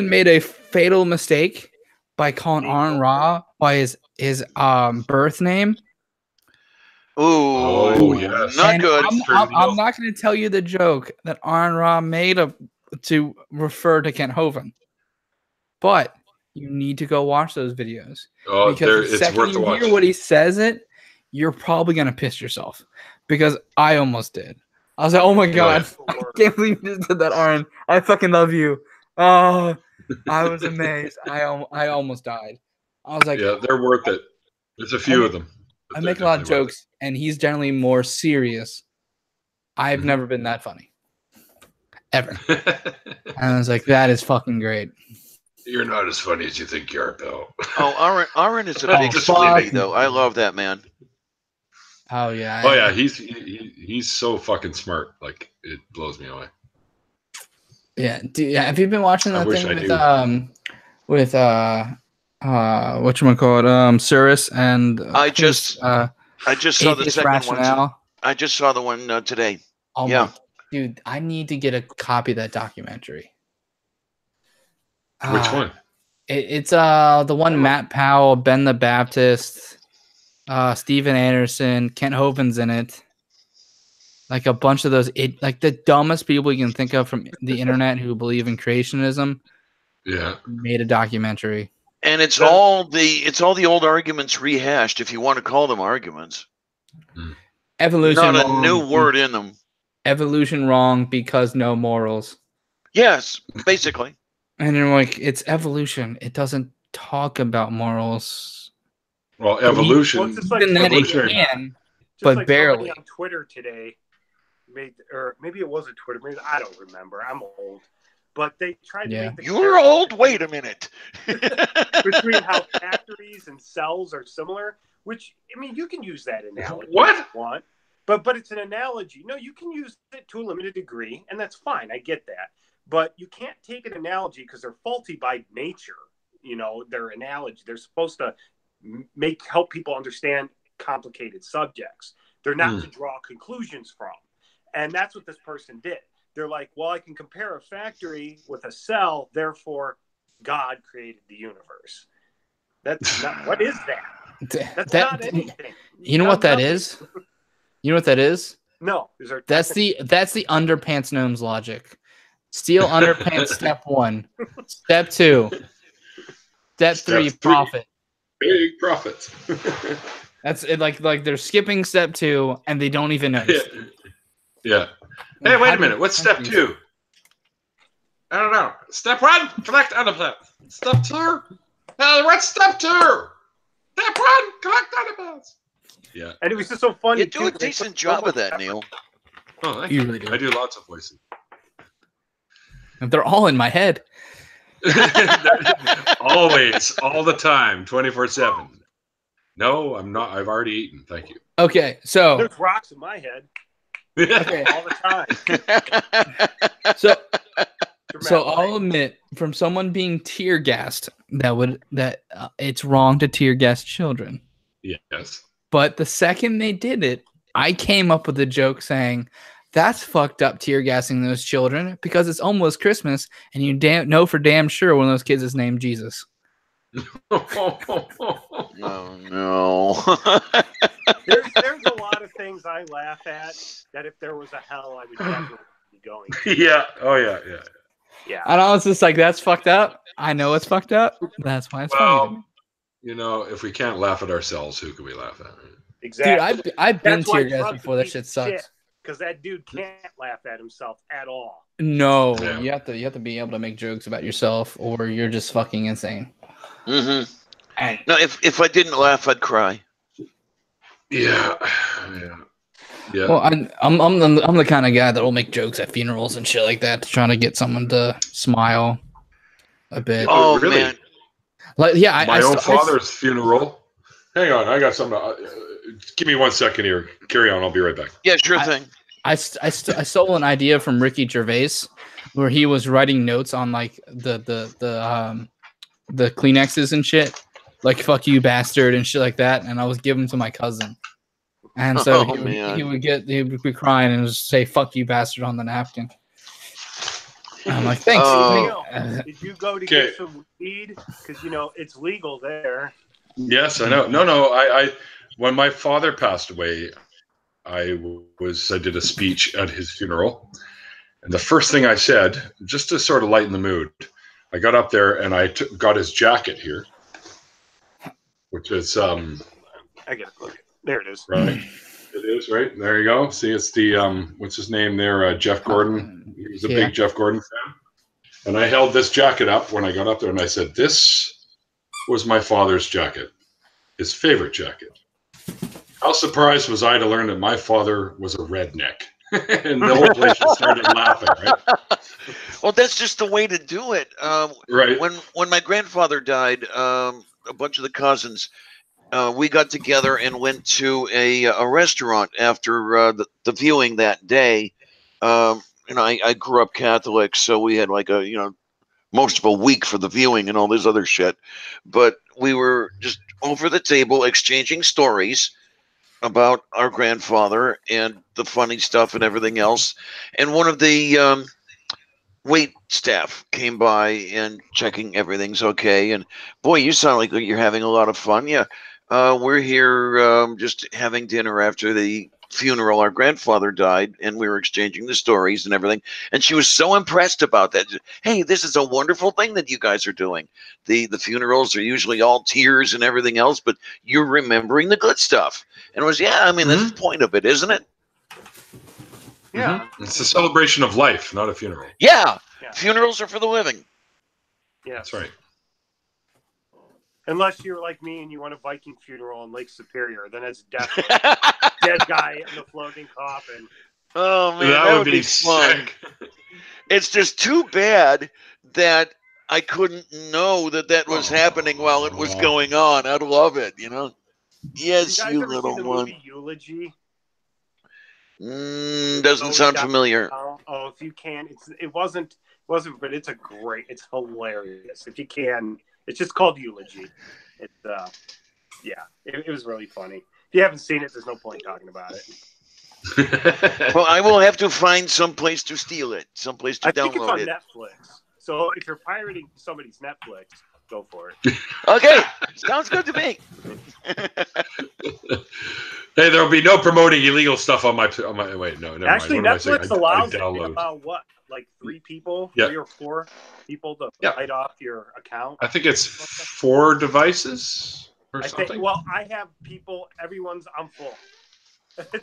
S2: made a fatal mistake by calling Aaron Ra by his birth name.
S3: Ooh, yes. Not good.
S2: I'm not going to tell you the joke that Aaron Ra made to refer to Kent Hovind, but you need to go watch those videos.
S1: Oh,
S2: because the
S1: it's
S2: second
S1: worth
S2: you
S1: watching.
S2: hear what he says, you're probably gonna piss yourself, because I almost did. I was like, oh my god, I can't believe you just did that, Aaron. I fucking love you. Oh, I was amazed. I almost died. I was like,
S1: yeah, they're worth it. There's a few of them.
S2: I make a lot of jokes, and he's generally more serious. I've never been that funny. Ever. And I was like, that is fucking great.
S1: You're not as funny as you think you are, pal.
S3: Oh, Aaron is a big sweetie, though. I love that man.
S2: Oh yeah.
S1: Oh yeah, he's so fucking smart. Like, it blows me away.
S2: Yeah. Have you been watching that thing with whatchamacallit, Cirrus and
S3: I just saw the second one. I just saw the one today.
S2: Oh yeah. Dude, I need to get a copy of that documentary.
S1: Which one?
S2: It's the one Matt Powell, Ben the Baptist, Steven Anderson, Kent Hovind's in it. Like a bunch of those, like the dumbest people you can think of from the internet who believe in creationism.
S1: Yeah,
S2: made a documentary,
S3: and it's all the old arguments rehashed, if you want to call them arguments.
S2: Evolution,
S3: not a new word in them.
S2: Evolution wrong because no morals.
S3: Yes, basically.
S2: And you're like, it's evolution. It doesn't talk about morals.
S1: Well, evolution.
S5: Well, it's like
S2: can, but
S5: like
S2: barely.
S5: On Twitter today, or maybe it wasn't Twitter. Maybe I don't remember. I'm old, but they tried to make the
S3: You're old. Wait a minute.
S5: between how factories and cells are similar. Which, I mean, you can use that analogy
S1: what?
S5: if you want. But it's an analogy. No, you can use it to a limited degree, and that's fine. I get that. But you can't take an analogy because they're faulty by nature. You know, their analogy. They're supposed to help people understand complicated subjects. They're not to draw conclusions from. And that's what this person did. They're like, well, I can compare a factory with a cell, therefore God created the universe. That's not, what is that? That's not anything.
S2: You know what that is? You know what that is?
S5: No.
S2: That's the underpants gnomes logic. Steal underpants, step 1. Step 2. Step 3, profit.
S1: Big profits.
S2: That's it. Like they're skipping step 2 and they don't even notice.
S1: Yeah. Hey, wait a minute. What's step 2? I don't know. Step 1, collect underpants. Step 2. What's step 2? Step 1, collect underpants. Yeah.
S5: And it was just so funny.
S3: You do a decent job of that, Neil.
S1: Oh, thank
S2: you.
S1: You
S2: really do.
S1: I do lots of voices.
S2: They're all in my head.
S1: Always, all the time, 24/7. No, I'm not. I've already eaten. Thank you.
S2: Okay, so
S5: there's rocks in my head.
S2: Okay.
S5: All the time.
S2: So I'll admit, from someone being tear gassed, that it's wrong to tear gas children.
S1: Yes.
S2: But the second they did it, I came up with a joke saying, that's fucked up, tear gassing those children, because it's almost Christmas and you know for damn sure one of those kids is named Jesus.
S3: Oh, no.
S5: There's a lot of things I laugh at that if there was a hell, I would definitely be going to.
S1: Yeah. Oh, yeah.
S2: And I was just like, that's fucked up. I know it's fucked up. That's why it's funny to me.
S1: You know, if we can't laugh at ourselves, who can we laugh at?
S5: Exactly.
S2: Dude, I've been tear gassed before. That shit sucks.
S5: Because that dude can't laugh at himself at all.
S2: No, yeah. you have to be able to make jokes about yourself, or you're just fucking insane.
S3: Mm-hmm. No, if I didn't laugh, I'd cry.
S1: Yeah.
S2: Well, I'm the kind of guy that will make jokes at funerals and shit like that, trying to get someone to smile a bit.
S3: Oh, really? Man.
S2: Like, yeah,
S1: my own father's funeral. Hang on, I got something. Give me 1 second here. Carry on. I'll be right back.
S3: Yeah, sure thing.
S2: I stole an idea from Ricky Gervais, where he was writing notes on like the Kleenexes and shit, like "fuck you, bastard" and shit like that, and I was giving them to my cousin, and so he would be crying and just say "fuck you, bastard" on the napkin. And I'm like, thanks.
S5: Did you go to get some weed? Because it's legal there.
S1: Yes, I know. No. I when my father passed away, I did a speech at his funeral, and the first thing I said, just to sort of lighten the mood, I got up there and I got his jacket here, which is
S5: I get it. There it is.
S1: Right. It is, right? There you go. See, it's the, what's his name there? Jeff Gordon. He was a big Jeff Gordon fan. And I held this jacket up when I got up there and I said, this was my father's jacket, his favorite jacket. How surprised was I to learn that my father was a redneck? And the whole place just started laughing, right?
S3: Well, that's just the way to do it.
S1: Right.
S3: When my grandfather died, a bunch of the cousins, we got together and went to a restaurant after the viewing that day. I grew up Catholic, so we had like most of a week for the viewing and all this other shit. But we were just over the table exchanging stories about our grandfather and the funny stuff and everything else. And one of the wait staff came by and checking everything's okay. And boy, you sound like you're having a lot of fun. Yeah. We're here just having dinner after the funeral. Our grandfather died, and we were exchanging the stories and everything. And she was so impressed about that. Hey, this is a wonderful thing that you guys are doing. The funerals are usually all tears and everything else, but you're remembering the good stuff. And it was, that's the point of it, isn't it?
S5: Yeah.
S1: It's a celebration of life, not a funeral.
S3: Yeah. Funerals are for the living.
S5: Yeah.
S1: That's right.
S5: Unless you're like me and you want a Viking funeral in Lake Superior, then it's definitely dead guy in the floating coffin.
S3: Oh man, that would be fun. It's just too bad that I couldn't know that was happening while it was going on. I'd love it, Yes,
S5: you,
S3: you
S5: ever
S3: little
S5: seen the
S3: one.
S5: Movie Eulogy?
S3: Doesn't sound familiar.
S5: Oh, if you can, it wasn't, but it's hilarious. If you can. It's just called Eulogy. It was really funny. If you haven't seen it, there's no point talking about it.
S3: Well, I will have to find some place to steal it, someplace to download it.
S5: I think it's on Netflix. So if you're pirating somebody's Netflix, go for it.
S3: Okay, sounds good to me.
S1: Hey, there'll be no promoting illegal stuff on my wait, no, never
S5: Actually,
S1: mind.
S5: Netflix allows about what? Like 3 people, 3 or 4 people to write off your account.
S1: I think it's 4 devices or something.
S5: I have people. I'm full.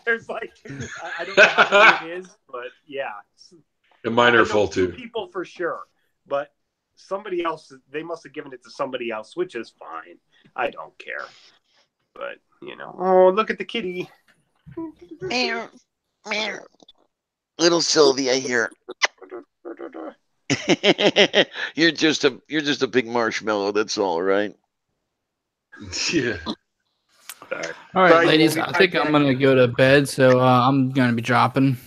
S5: There's like I don't know how many it is, but yeah.
S1: And mine are full too.
S5: 2 people for sure, but somebody else. They must have given it to somebody else, which is fine. I don't care. But oh, look at the kitty.
S3: Little Sylvia here. You're just a big marshmallow. That's all, right?
S1: Yeah.
S2: All right, ladies. I think I'm gonna go to bed, so I'm gonna be dropping.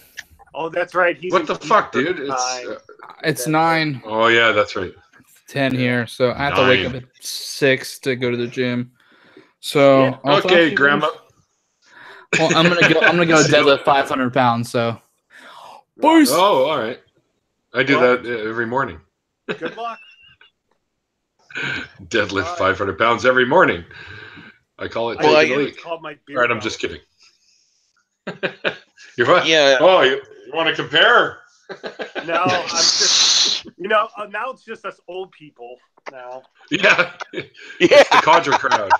S5: Oh, that's right.
S1: What the fuck, dude?
S2: It's 9.
S1: Oh yeah, that's right.
S2: 10 here, so I have to wake up at 6 to go to the gym. So
S1: okay, Grandma.
S2: Well, I'm gonna go deadlift 500 pounds. So, boys.
S1: Oh, all right. I do that every morning.
S5: Good luck.
S1: Deadlift 500 pounds every morning. I call it taking a leak. All right, I'm just kidding. You what?
S3: Yeah.
S1: Oh, you want to compare?
S5: No, I'm just, now it's just us old people now.
S1: Yeah. It's the codger crowd.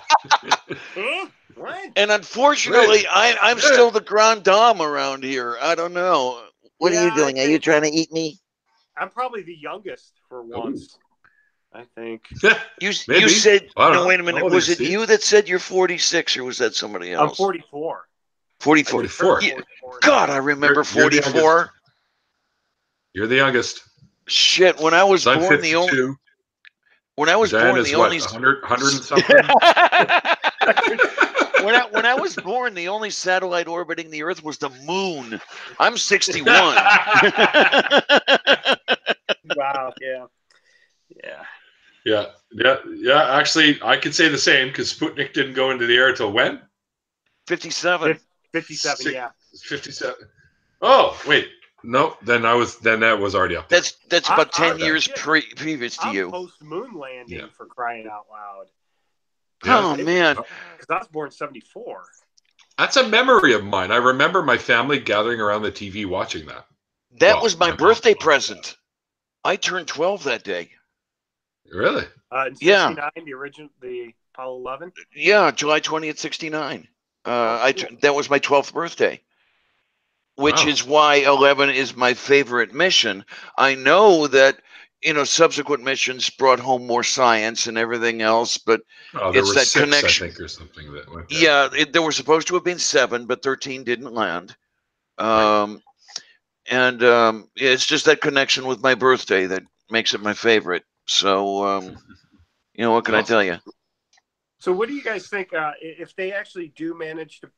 S5: What?
S3: And unfortunately, I'm still the grand dame around here. I don't know. What are you doing? Are you trying to eat me?
S5: I'm probably the youngest for once. I think.
S3: You said, no, wait a minute. Was it you that said you're 46 or was that somebody else?
S5: I'm 44.
S3: 44. Yeah. God, I remember 44.
S1: You're the youngest.
S3: Shit, when I was born, the only... When I was born, the only...
S1: 100 and something?
S3: When I was born, the only satellite orbiting the Earth was the moon. I'm 61.
S5: Wow,
S1: yeah. Actually, I could say the same because Sputnik didn't go into the air till when?
S3: 57.
S5: 57, yeah.
S1: 57. Oh, wait. No, then that was already up there.
S3: That's about 10 years previous to you.
S5: Post-moon landing for crying out loud.
S3: Oh, man.
S5: Because I was born in 74.
S1: That's a memory of mine. I remember my family gathering around the TV watching that.
S3: That was my birthday present. I turned 12 that day.
S1: Really?
S5: In 69, the Apollo 11?
S3: Yeah, July 20th, 69. That was my 12th birthday, which
S1: Wow.
S3: is why 11 is my favorite mission. I know that subsequent missions brought home more science and everything else, but
S1: Oh, there
S3: it's
S1: were
S3: that
S1: 6,
S3: connection.
S1: I think, or something that went there.
S3: Yeah, there were supposed to have been 7, but 13 didn't land.
S1: Right.
S3: And it's just that connection with my birthday that makes it my favorite. So, what can I tell you?
S5: So, what do you guys think if they actually do manage to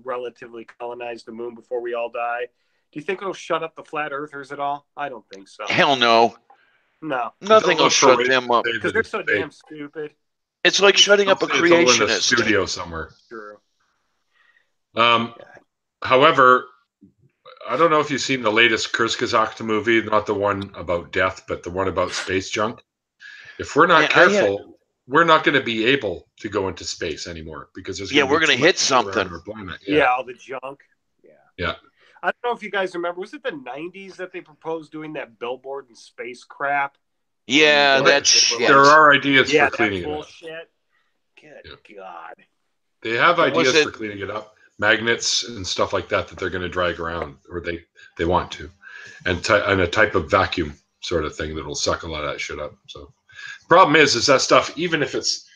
S5: relatively colonize the moon before we all die? Do you think it'll shut up the flat earthers at all? I don't think so.
S3: Hell no.
S5: No.
S3: Nothing will shut them up.
S5: Because they're so damn stupid.
S3: It's like shutting up a creationist.
S1: In a studio somewhere.
S5: True.
S1: However, I don't know if you've seen the latest Kurzgesagt movie, not the one about death, but the one about space junk. If we're not careful, we're not going to be able to go into space anymore because there's
S3: we're going to hit something.
S5: All the junk.
S1: Yeah.
S5: I don't know if you guys remember. Was it the 90s that they proposed doing that billboard in space crap?
S3: Yeah, that's shit.
S1: There are ideas for cleaning it up.
S5: Good God.
S1: They have ideas for cleaning it up. Magnets and stuff like that they're going to drag around, or they want to. And a type of vacuum sort of thing that'll suck a lot of that shit up. So the problem is that stuff, even if it's,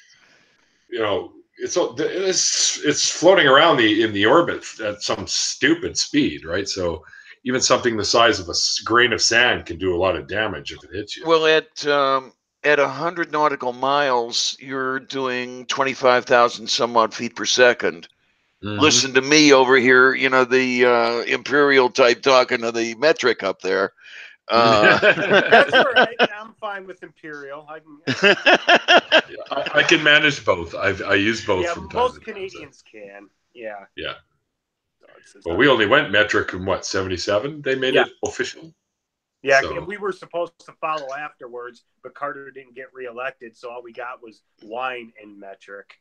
S1: it's floating around in the orbit at some stupid speed, right? So even something the size of a grain of sand can do a lot of damage if it hits you.
S3: Well, at 100 nautical miles, you're doing 25,000 some odd feet per second. Mm-hmm. Listen to me over here, the imperial type talking to the metric up there.
S5: That's all right. I'm fine with imperial.
S1: I can manage both. I use both.
S5: Yeah, most Canadians can. Yeah.
S1: Yeah. Well, we only went metric in 77. They made it official.
S5: Yeah, and we were supposed to follow afterwards, but Carter didn't get reelected, so all we got was wine and metric.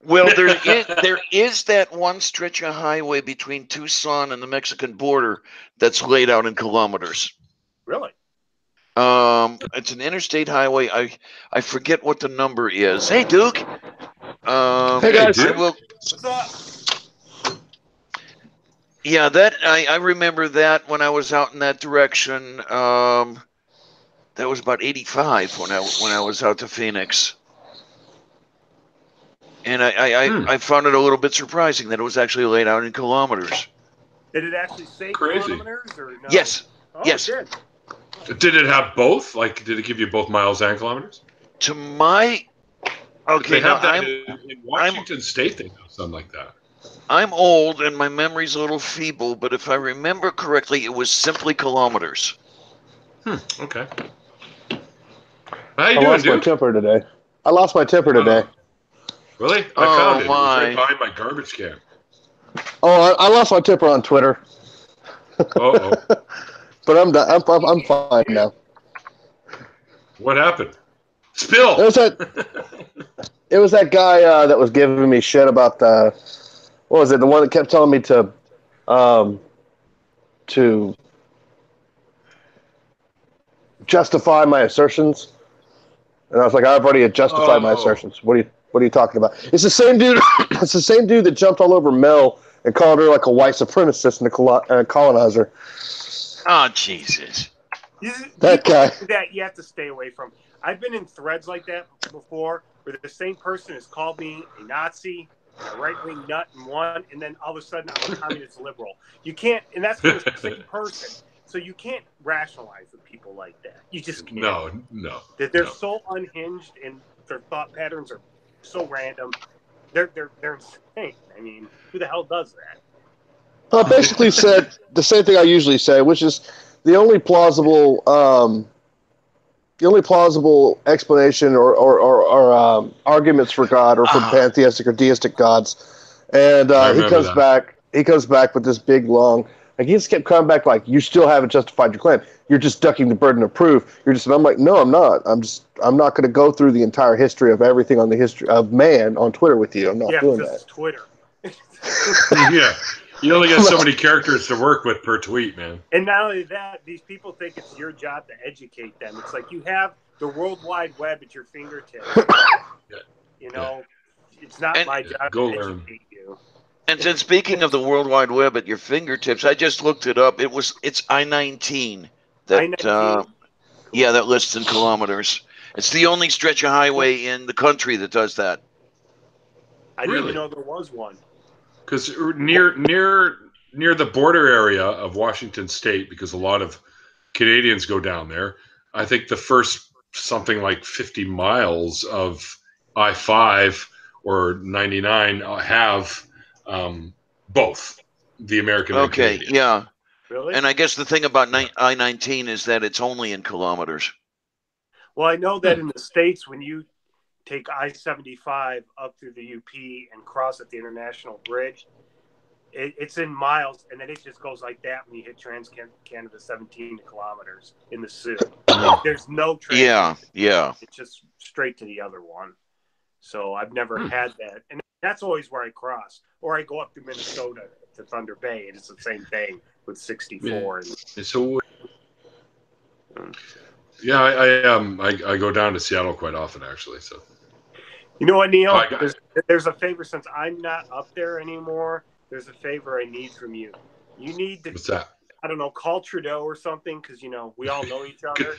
S3: Well, there is that one stretch of highway between Tucson and the Mexican border that's laid out in kilometers.
S5: Really?
S3: It's an interstate highway. I forget what the number is. Hey, Duke.
S6: Hey, guys.
S5: What's up?
S3: Yeah, I remember that when I was out in that direction. That was about 85 when I was out to Phoenix. And I found it a little bit surprising that it was actually laid out in kilometers.
S5: Did it actually say kilometers or no?
S3: Yes.
S5: Oh,
S3: yes.
S5: It did.
S1: Did it have both? Like, did it give you both miles and kilometers?
S3: To my... Okay,
S1: they have that in Washington State, they have something like that.
S3: I'm old and my memory's a little feeble, but if I remember correctly, it was simply kilometers.
S1: Okay. How you
S6: doing,
S1: lost
S6: my temper today. I lost my temper today.
S1: Really? I found it. It was right behind my garbage can.
S6: Oh, I lost my temper on Twitter.
S1: Uh-oh.
S6: But I'm done. I'm fine now.
S1: What happened? Spill.
S6: It was that guy that was giving me shit about what was it? The one that kept telling me to justify my assertions, and I was like, I've already justified my assertions. What are you talking about? It's the same dude. It's the same dude that jumped all over Mel and called her like a white supremacist and a colonizer.
S3: Oh, Jesus.
S6: That guy.
S5: That you have to stay away from. I've been in threads like that before where the same person has called me a Nazi, a right-wing nut in one, and then all of a sudden I'm a communist liberal. You can't, and that's for the same person. So you can't rationalize with people like that. You just can't.
S1: No.
S5: They're so unhinged and their thought patterns are so random. They're insane. I mean, who the hell does that?
S6: Well, I basically said the same thing I usually say, which is the only plausible explanation or arguments for God or for pantheistic or deistic gods. And he comes back with this big long, like he just kept coming back like, you still haven't justified your claim. You're just ducking the burden of proof. And I'm like, no, I'm not. I'm not going to go through the entire history of everything on the history of man on Twitter with you. I'm not doing that.
S5: It's Twitter.
S1: Yeah. You only get so many characters to work with per tweet, man.
S5: And not only that, these people think it's your job to educate them. It's like you have the World Wide Web at your fingertips. It's not my job
S1: go
S5: to
S1: learn.
S5: educate you.
S3: And then speaking of the World Wide Web at your fingertips, I just looked it up. It's I-19 that
S5: I-19?
S3: yeah, that lists in kilometers. It's the only stretch of highway in the country that does that.
S5: I didn't
S1: Really?
S5: even know there was one.
S1: Because near the border area of Washington State, because a lot of Canadians go down there, I think the first something like 50 miles of I-5 or 99 have both the American and
S3: Okay,
S1: Canadian.
S3: yeah.
S5: Really?
S3: And I guess the thing about I-19 is that it's only in kilometers.
S5: Well, I know that in the States, when you take I-75 up through the UP and cross at the International Bridge, it's in miles, and then it just goes like that when you hit Trans-Canada 17 kilometers in the Sioux. There's no trans.
S3: Yeah.
S5: It's just straight to the other one. So I've never had that. And that's always where I cross. Or I go up to Minnesota to Thunder Bay, and it's the same thing with 64.
S1: Yeah. So, yeah, I go down to Seattle quite often, actually. So,
S5: you know what, Neil? There's a favor, since I'm not up there anymore. There's a favor I need from you. You need to,
S1: what's that?
S5: I don't know, call Trudeau or something, because, you know, we all know each other.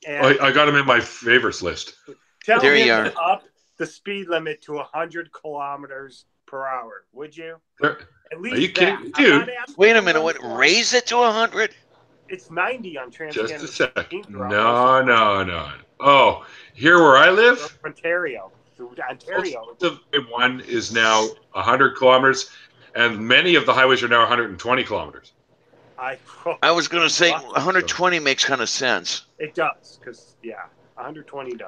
S5: And
S1: I got him in my favorites list.
S5: Tell
S3: There
S5: him
S3: you are.
S5: to up the speed limit to 100 kilometers per hour, would you? At least
S1: are you kidding,
S5: that.
S1: dude?
S3: Wait a minute. What? Raise it to 100?
S5: It's 90 on Trans-Canada.
S1: Just a sec. No. Oh, here where I live,
S5: Ontario.
S1: the one is now 100 kilometers, and many of the highways are now 120 kilometers.
S3: I was going to say 120 makes kind of sense.
S5: It does, because 120 does,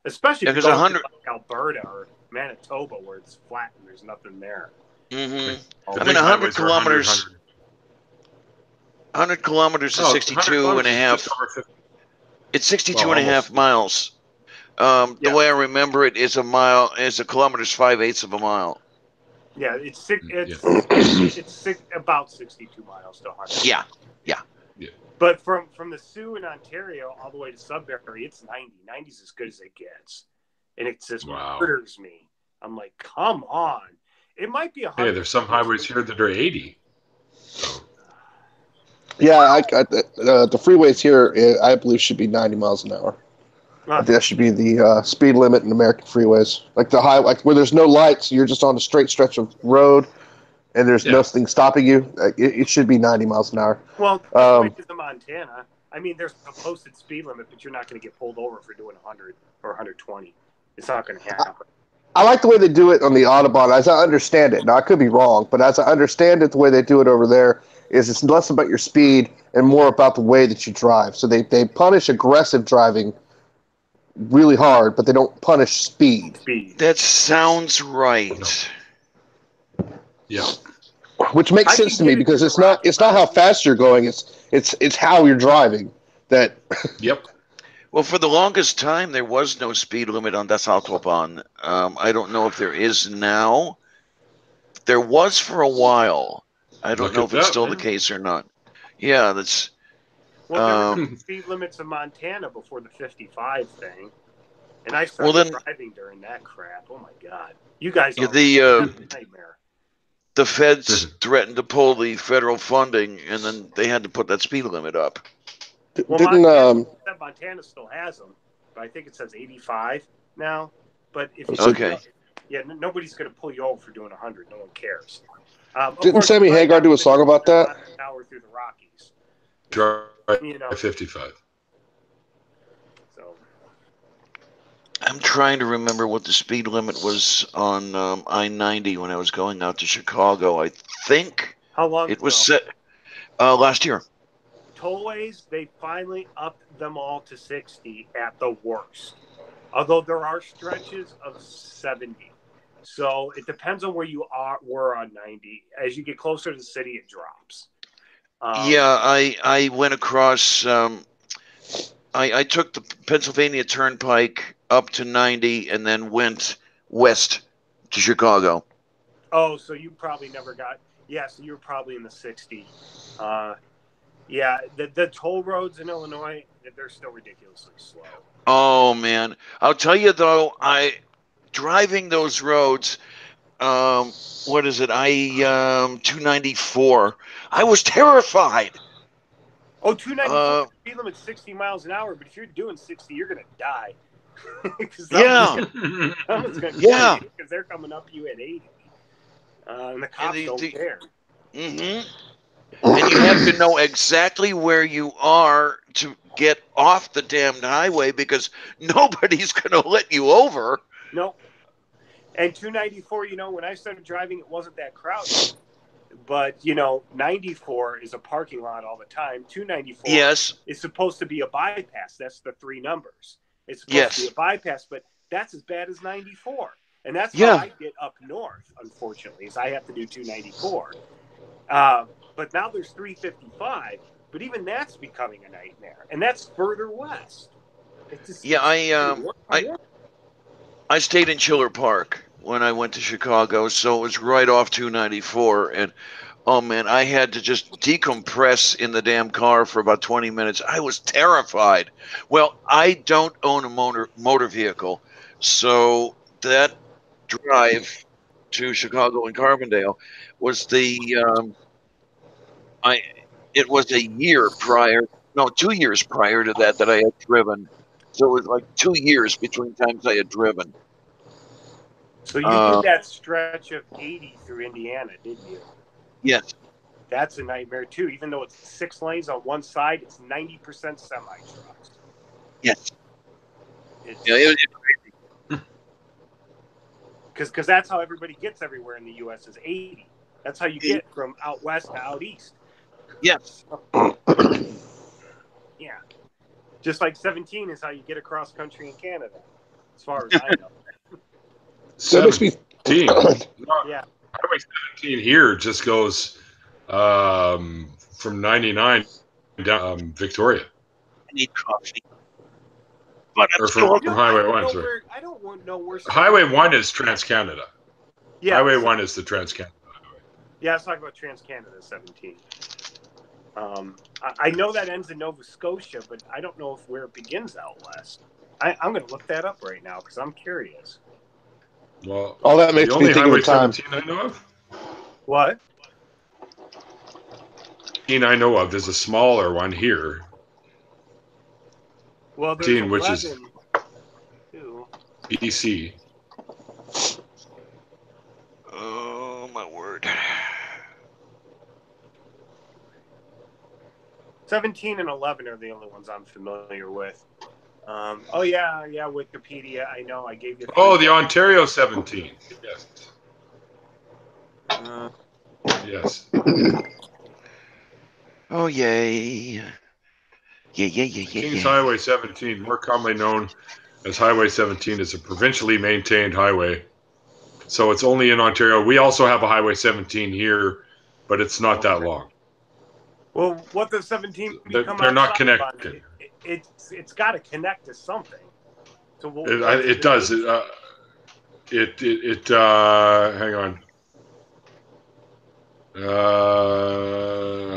S5: especially if you
S3: because
S5: go
S3: 100
S5: to like Alberta or Manitoba where it's flat and there's nothing there.
S3: Mm-hmm.
S1: The
S3: I mean, 100 kilometers. 100 kilometers is 62 and a half. It's 62 and a half miles. The way I remember it is a kilometer's 5/8 of a mile.
S5: Yeah, it's about 62 miles to 100.
S3: Yeah.
S5: But from the Sioux in Ontario all the way to Sudbury, it's 90. 90's as good as it gets. And it just murders me. I'm like, come on. It might be 100.
S1: Hey, there's some highways here that are 80. So.
S6: Yeah, the freeways here, I believe, should be 90 miles an hour. I think that should be the speed limit in American freeways. Like the like where there's no lights, you're just on a straight stretch of road, and there's nothing stopping you. It should be 90 miles an hour.
S5: Well, in Montana, I mean, there's a posted speed limit, but you're not going to get pulled over for doing 100 or 120. It's not going to happen.
S6: I like the way they do it on the Autobahn, as I understand it. Now, I could be wrong, but as I understand it, the way they do it over there is it's less about your speed and more about the way that you drive. So they punish aggressive driving really hard, but they don't punish speed.
S3: That sounds right.
S1: Yeah.
S6: Which makes sense to me because it's not how fast you're going, it's how you're driving. That
S1: Yep.
S3: Well, for the longest time, there was no speed limit on Das Autobahn. I don't know if there is now. There was for a while. I don't know if it's still the case or not. Yeah, that's...
S5: Well, there were speed limits in Montana before the 55 thing. And I started driving during that crap. Oh, my God. You guys are a nightmare.
S3: The feds threatened to pull the federal funding, and then they had to put that speed limit up.
S5: Well, Montana still has them, but I think it says 85 now. But if you nobody's going to pull you over for doing 100. No one cares.
S6: Didn't Sammy Hagar do a song about that?
S5: An hour through the Rockies.
S1: Drive 55.
S5: So
S3: I'm trying to remember what the speed limit was on I-90 when I was going out to Chicago. I think
S5: how long
S3: it was set last year.
S5: Tollways, they finally upped them all to 60 at the worst. Although there are stretches of 70. So it depends on where you were on 90. As you get closer to the city, it drops.
S3: I went across. I took the Pennsylvania Turnpike up to 90 and then went west to Chicago.
S5: Oh, so you probably never got. So you were probably in the 60. The toll roads in Illinois, they're still ridiculously slow.
S3: Oh man, I'll tell you though, driving those roads, what is it? 294. I was terrified.
S5: Oh, 294 speed limit 60 miles an hour, but if you're doing 60, you're gonna die.
S3: Yeah.
S5: Someone's gonna
S3: Yeah.
S5: because they're coming up you at 80, and the cops don't care.
S3: Mm-hmm. And you have to know exactly where you are to get off the damned highway because nobody's going to let you over.
S5: No. And 294, when I started driving, it wasn't that crowded. But, 94 is a parking lot all the time. 294 is supposed to be a bypass. That's the three numbers. It's supposed to be a bypass, but that's as bad as 94. And that's how I get up north, unfortunately, is I have to do 294. But now there's 355, but even that's becoming a nightmare, and that's further west.
S3: I stayed in Chiller Park when I went to Chicago, so it was right off 294, and oh man, I had to just decompress in the damn car for about 20 minutes. I was terrified. Well, I don't own a motor vehicle, so that drive to Chicago and Carbondale was it was a year prior, no, 2 years prior to that I had driven. So it was like 2 years between times I had driven.
S5: So you did that stretch of 80 through Indiana, didn't you?
S3: Yes.
S5: That's a nightmare too. Even though it's 6 lanes on one side, it's 90% semi trucks.
S3: Yes. It was
S5: crazy. Because that's how everybody gets everywhere in the U.S. is 80. That's how you get from out west to out east.
S3: Yes.
S5: Yeah. Just like 17 is how you get across country in Canada, as far as I know.
S1: 17.
S5: Yeah.
S1: Highway 17 here just goes from 99 down Victoria.
S3: I need coffee. But
S1: or from Highway 1.
S5: I don't know where.
S1: Highway 1 is Trans-Canada.
S5: Yeah.
S1: Highway 1 is the Trans-Canada Highway.
S5: Yeah, I was talking about Trans-Canada 17. I know that ends in Nova Scotia, but I don't know where it begins out west. I'm going to look that up right now because I'm curious.
S1: Well,
S6: all that makes
S1: the
S6: me
S1: only
S6: think
S1: Highway
S6: of the time.
S1: 17 I know of.
S5: What?
S1: I know of. There's a smaller one here.
S5: Well, there's 11,
S1: which is
S5: too.
S1: BC.
S3: Oh my word!
S5: 17 and 11 are the only ones I'm familiar with. Oh yeah, Wikipedia. I know. I gave you.
S1: Oh, the Ontario 17. Yes. Yes.
S3: Oh yay! Yeah.
S1: King's Highway 17, more commonly known as Highway 17, is a provincially maintained highway. So it's only in Ontario. We also have a Highway 17 here, but it's not that long.
S5: Well, what does 17 become?
S1: They're not connected.
S5: It's got to connect to something. So
S1: it does. Hang on.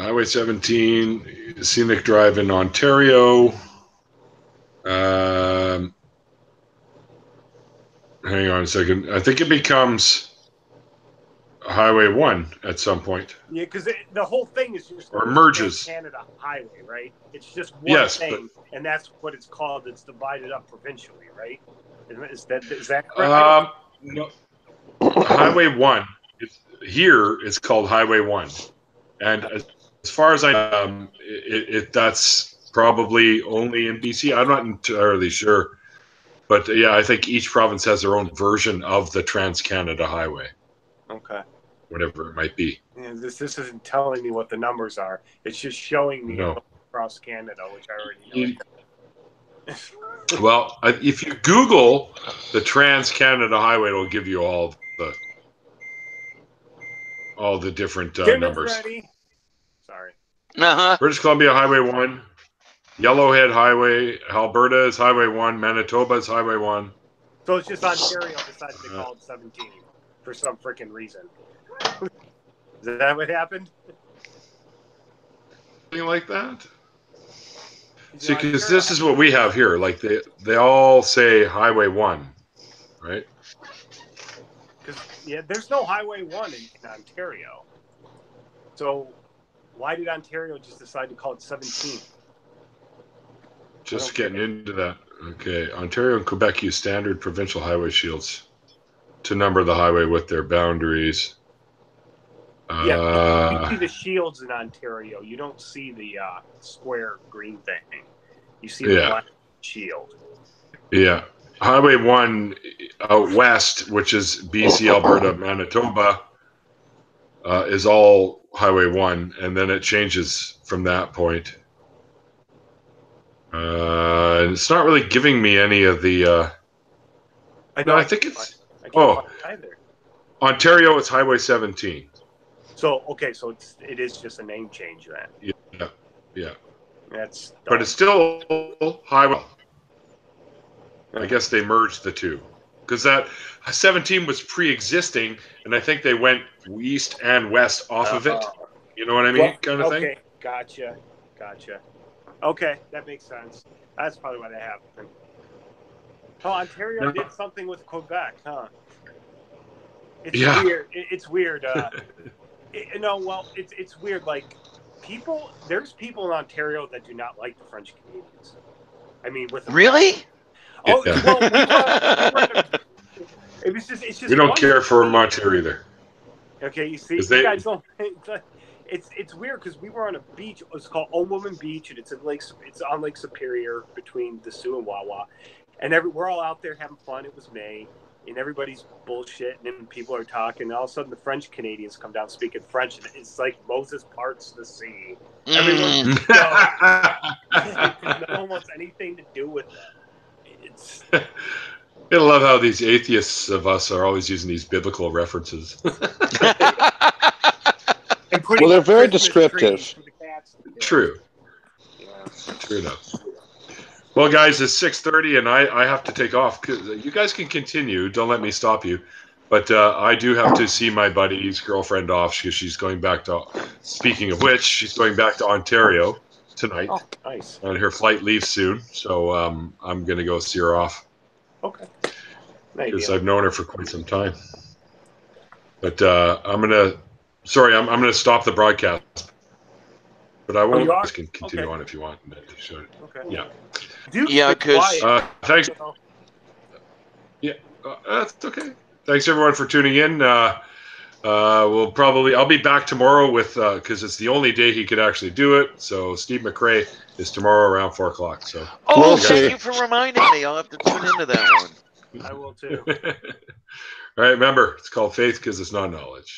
S1: Highway 17, Scenic Drive in Ontario. Hang on a second. I think it becomes Highway 1 at some point.
S5: Yeah, because the whole thing is just
S1: or merges
S5: Canada Highway, right? It's just one thing, and that's what it's called. It's divided up provincially, right? Is that correct?
S1: No. Highway 1 here is called Highway 1, and as far as I know, that's probably only in BC. I'm not entirely sure, but yeah, I think each province has their own version of the Trans-Canada Highway.
S5: Okay.
S1: Whatever it might be.
S5: Yeah, this isn't telling me what the numbers are. It's just showing me across Canada, which I already know.
S1: Well, if you Google the Trans-Canada Highway, it'll give you all the different numbers.
S5: Ready. Sorry.
S1: British Columbia Highway 1, Yellowhead Highway, Alberta is Highway 1, Manitoba is Highway 1.
S5: So it's just Ontario decided to call it 17 for some freaking reason. Is that what happened?
S1: Something like that. See, because this is what we have here. Like they all say Highway 1, right?
S5: Yeah, there's no Highway 1 in Ontario. So why did Ontario just decide to call it 17?
S1: Just getting into that. Okay. Ontario and Quebec use standard provincial highway shields to number the highway with their boundaries.
S5: Yeah, you see the shields in Ontario. You don't see the square green thing. You see the black shield.
S1: Yeah. Highway 1 out west, which is BC, Alberta, Manitoba, is all Highway 1, and then it changes from that point. And it's not really giving me any of the... I think it's...
S5: Either.
S1: Ontario, it's Highway 17.
S5: So, okay, so it is just a name change then.
S1: Yeah.
S5: That's dumb.
S1: But it's still Highway. I guess they merged the two. Because that 17 was pre-existing, and I think they went east and west off of it. You know what I mean? Kind of thing?
S5: Okay, gotcha. Okay, that makes sense. That's probably why that happened. Oh, Ontario did something with Quebec, huh? It's weird. It's weird. It's weird. Like, there's people in Ontario that do not like the French Canadians. I mean,
S3: really?
S5: Oh, well, it's just.
S1: We don't care for Ontario either.
S5: Okay, you see, you guys don't. It's weird because we were on a beach. It's called Old Woman Beach, and it's on Lake Superior between the Sioux and Wawa, and we're all out there having fun. It was May, and everybody's bullshit, and then people are talking. And all of a sudden, the French Canadians come down speaking French, and it's like Moses parts the sea. Everyone, no one wants anything to do with that.
S1: I love how these atheists of us are always using these biblical references.
S6: Well, they're very descriptive.
S1: True. Yeah. True enough. Well, guys, it's 6:30, and I have to take off. You guys can continue. Don't let me stop you. But I do have to see my buddy's girlfriend off because she's going back to. Speaking of which, she's going back to Ontario tonight.
S5: Oh, nice.
S1: And her flight leaves soon, so I'm going to go see her off.
S5: Okay.
S1: Because I've known her for quite some time. But I'm going to stop the broadcast. But I won't. You guys can continue on if you want.
S5: Okay.
S1: Yeah.
S3: Because
S1: thanks. Yeah, that's okay. Thanks everyone for tuning in. I'll be back tomorrow with because it's the only day he could actually do it. So Steve McRae is tomorrow around 4:00. So
S3: thank you for reminding me. I'll have to tune into that one.
S5: I will too.
S1: All right, remember, it's called faith because it's not knowledge.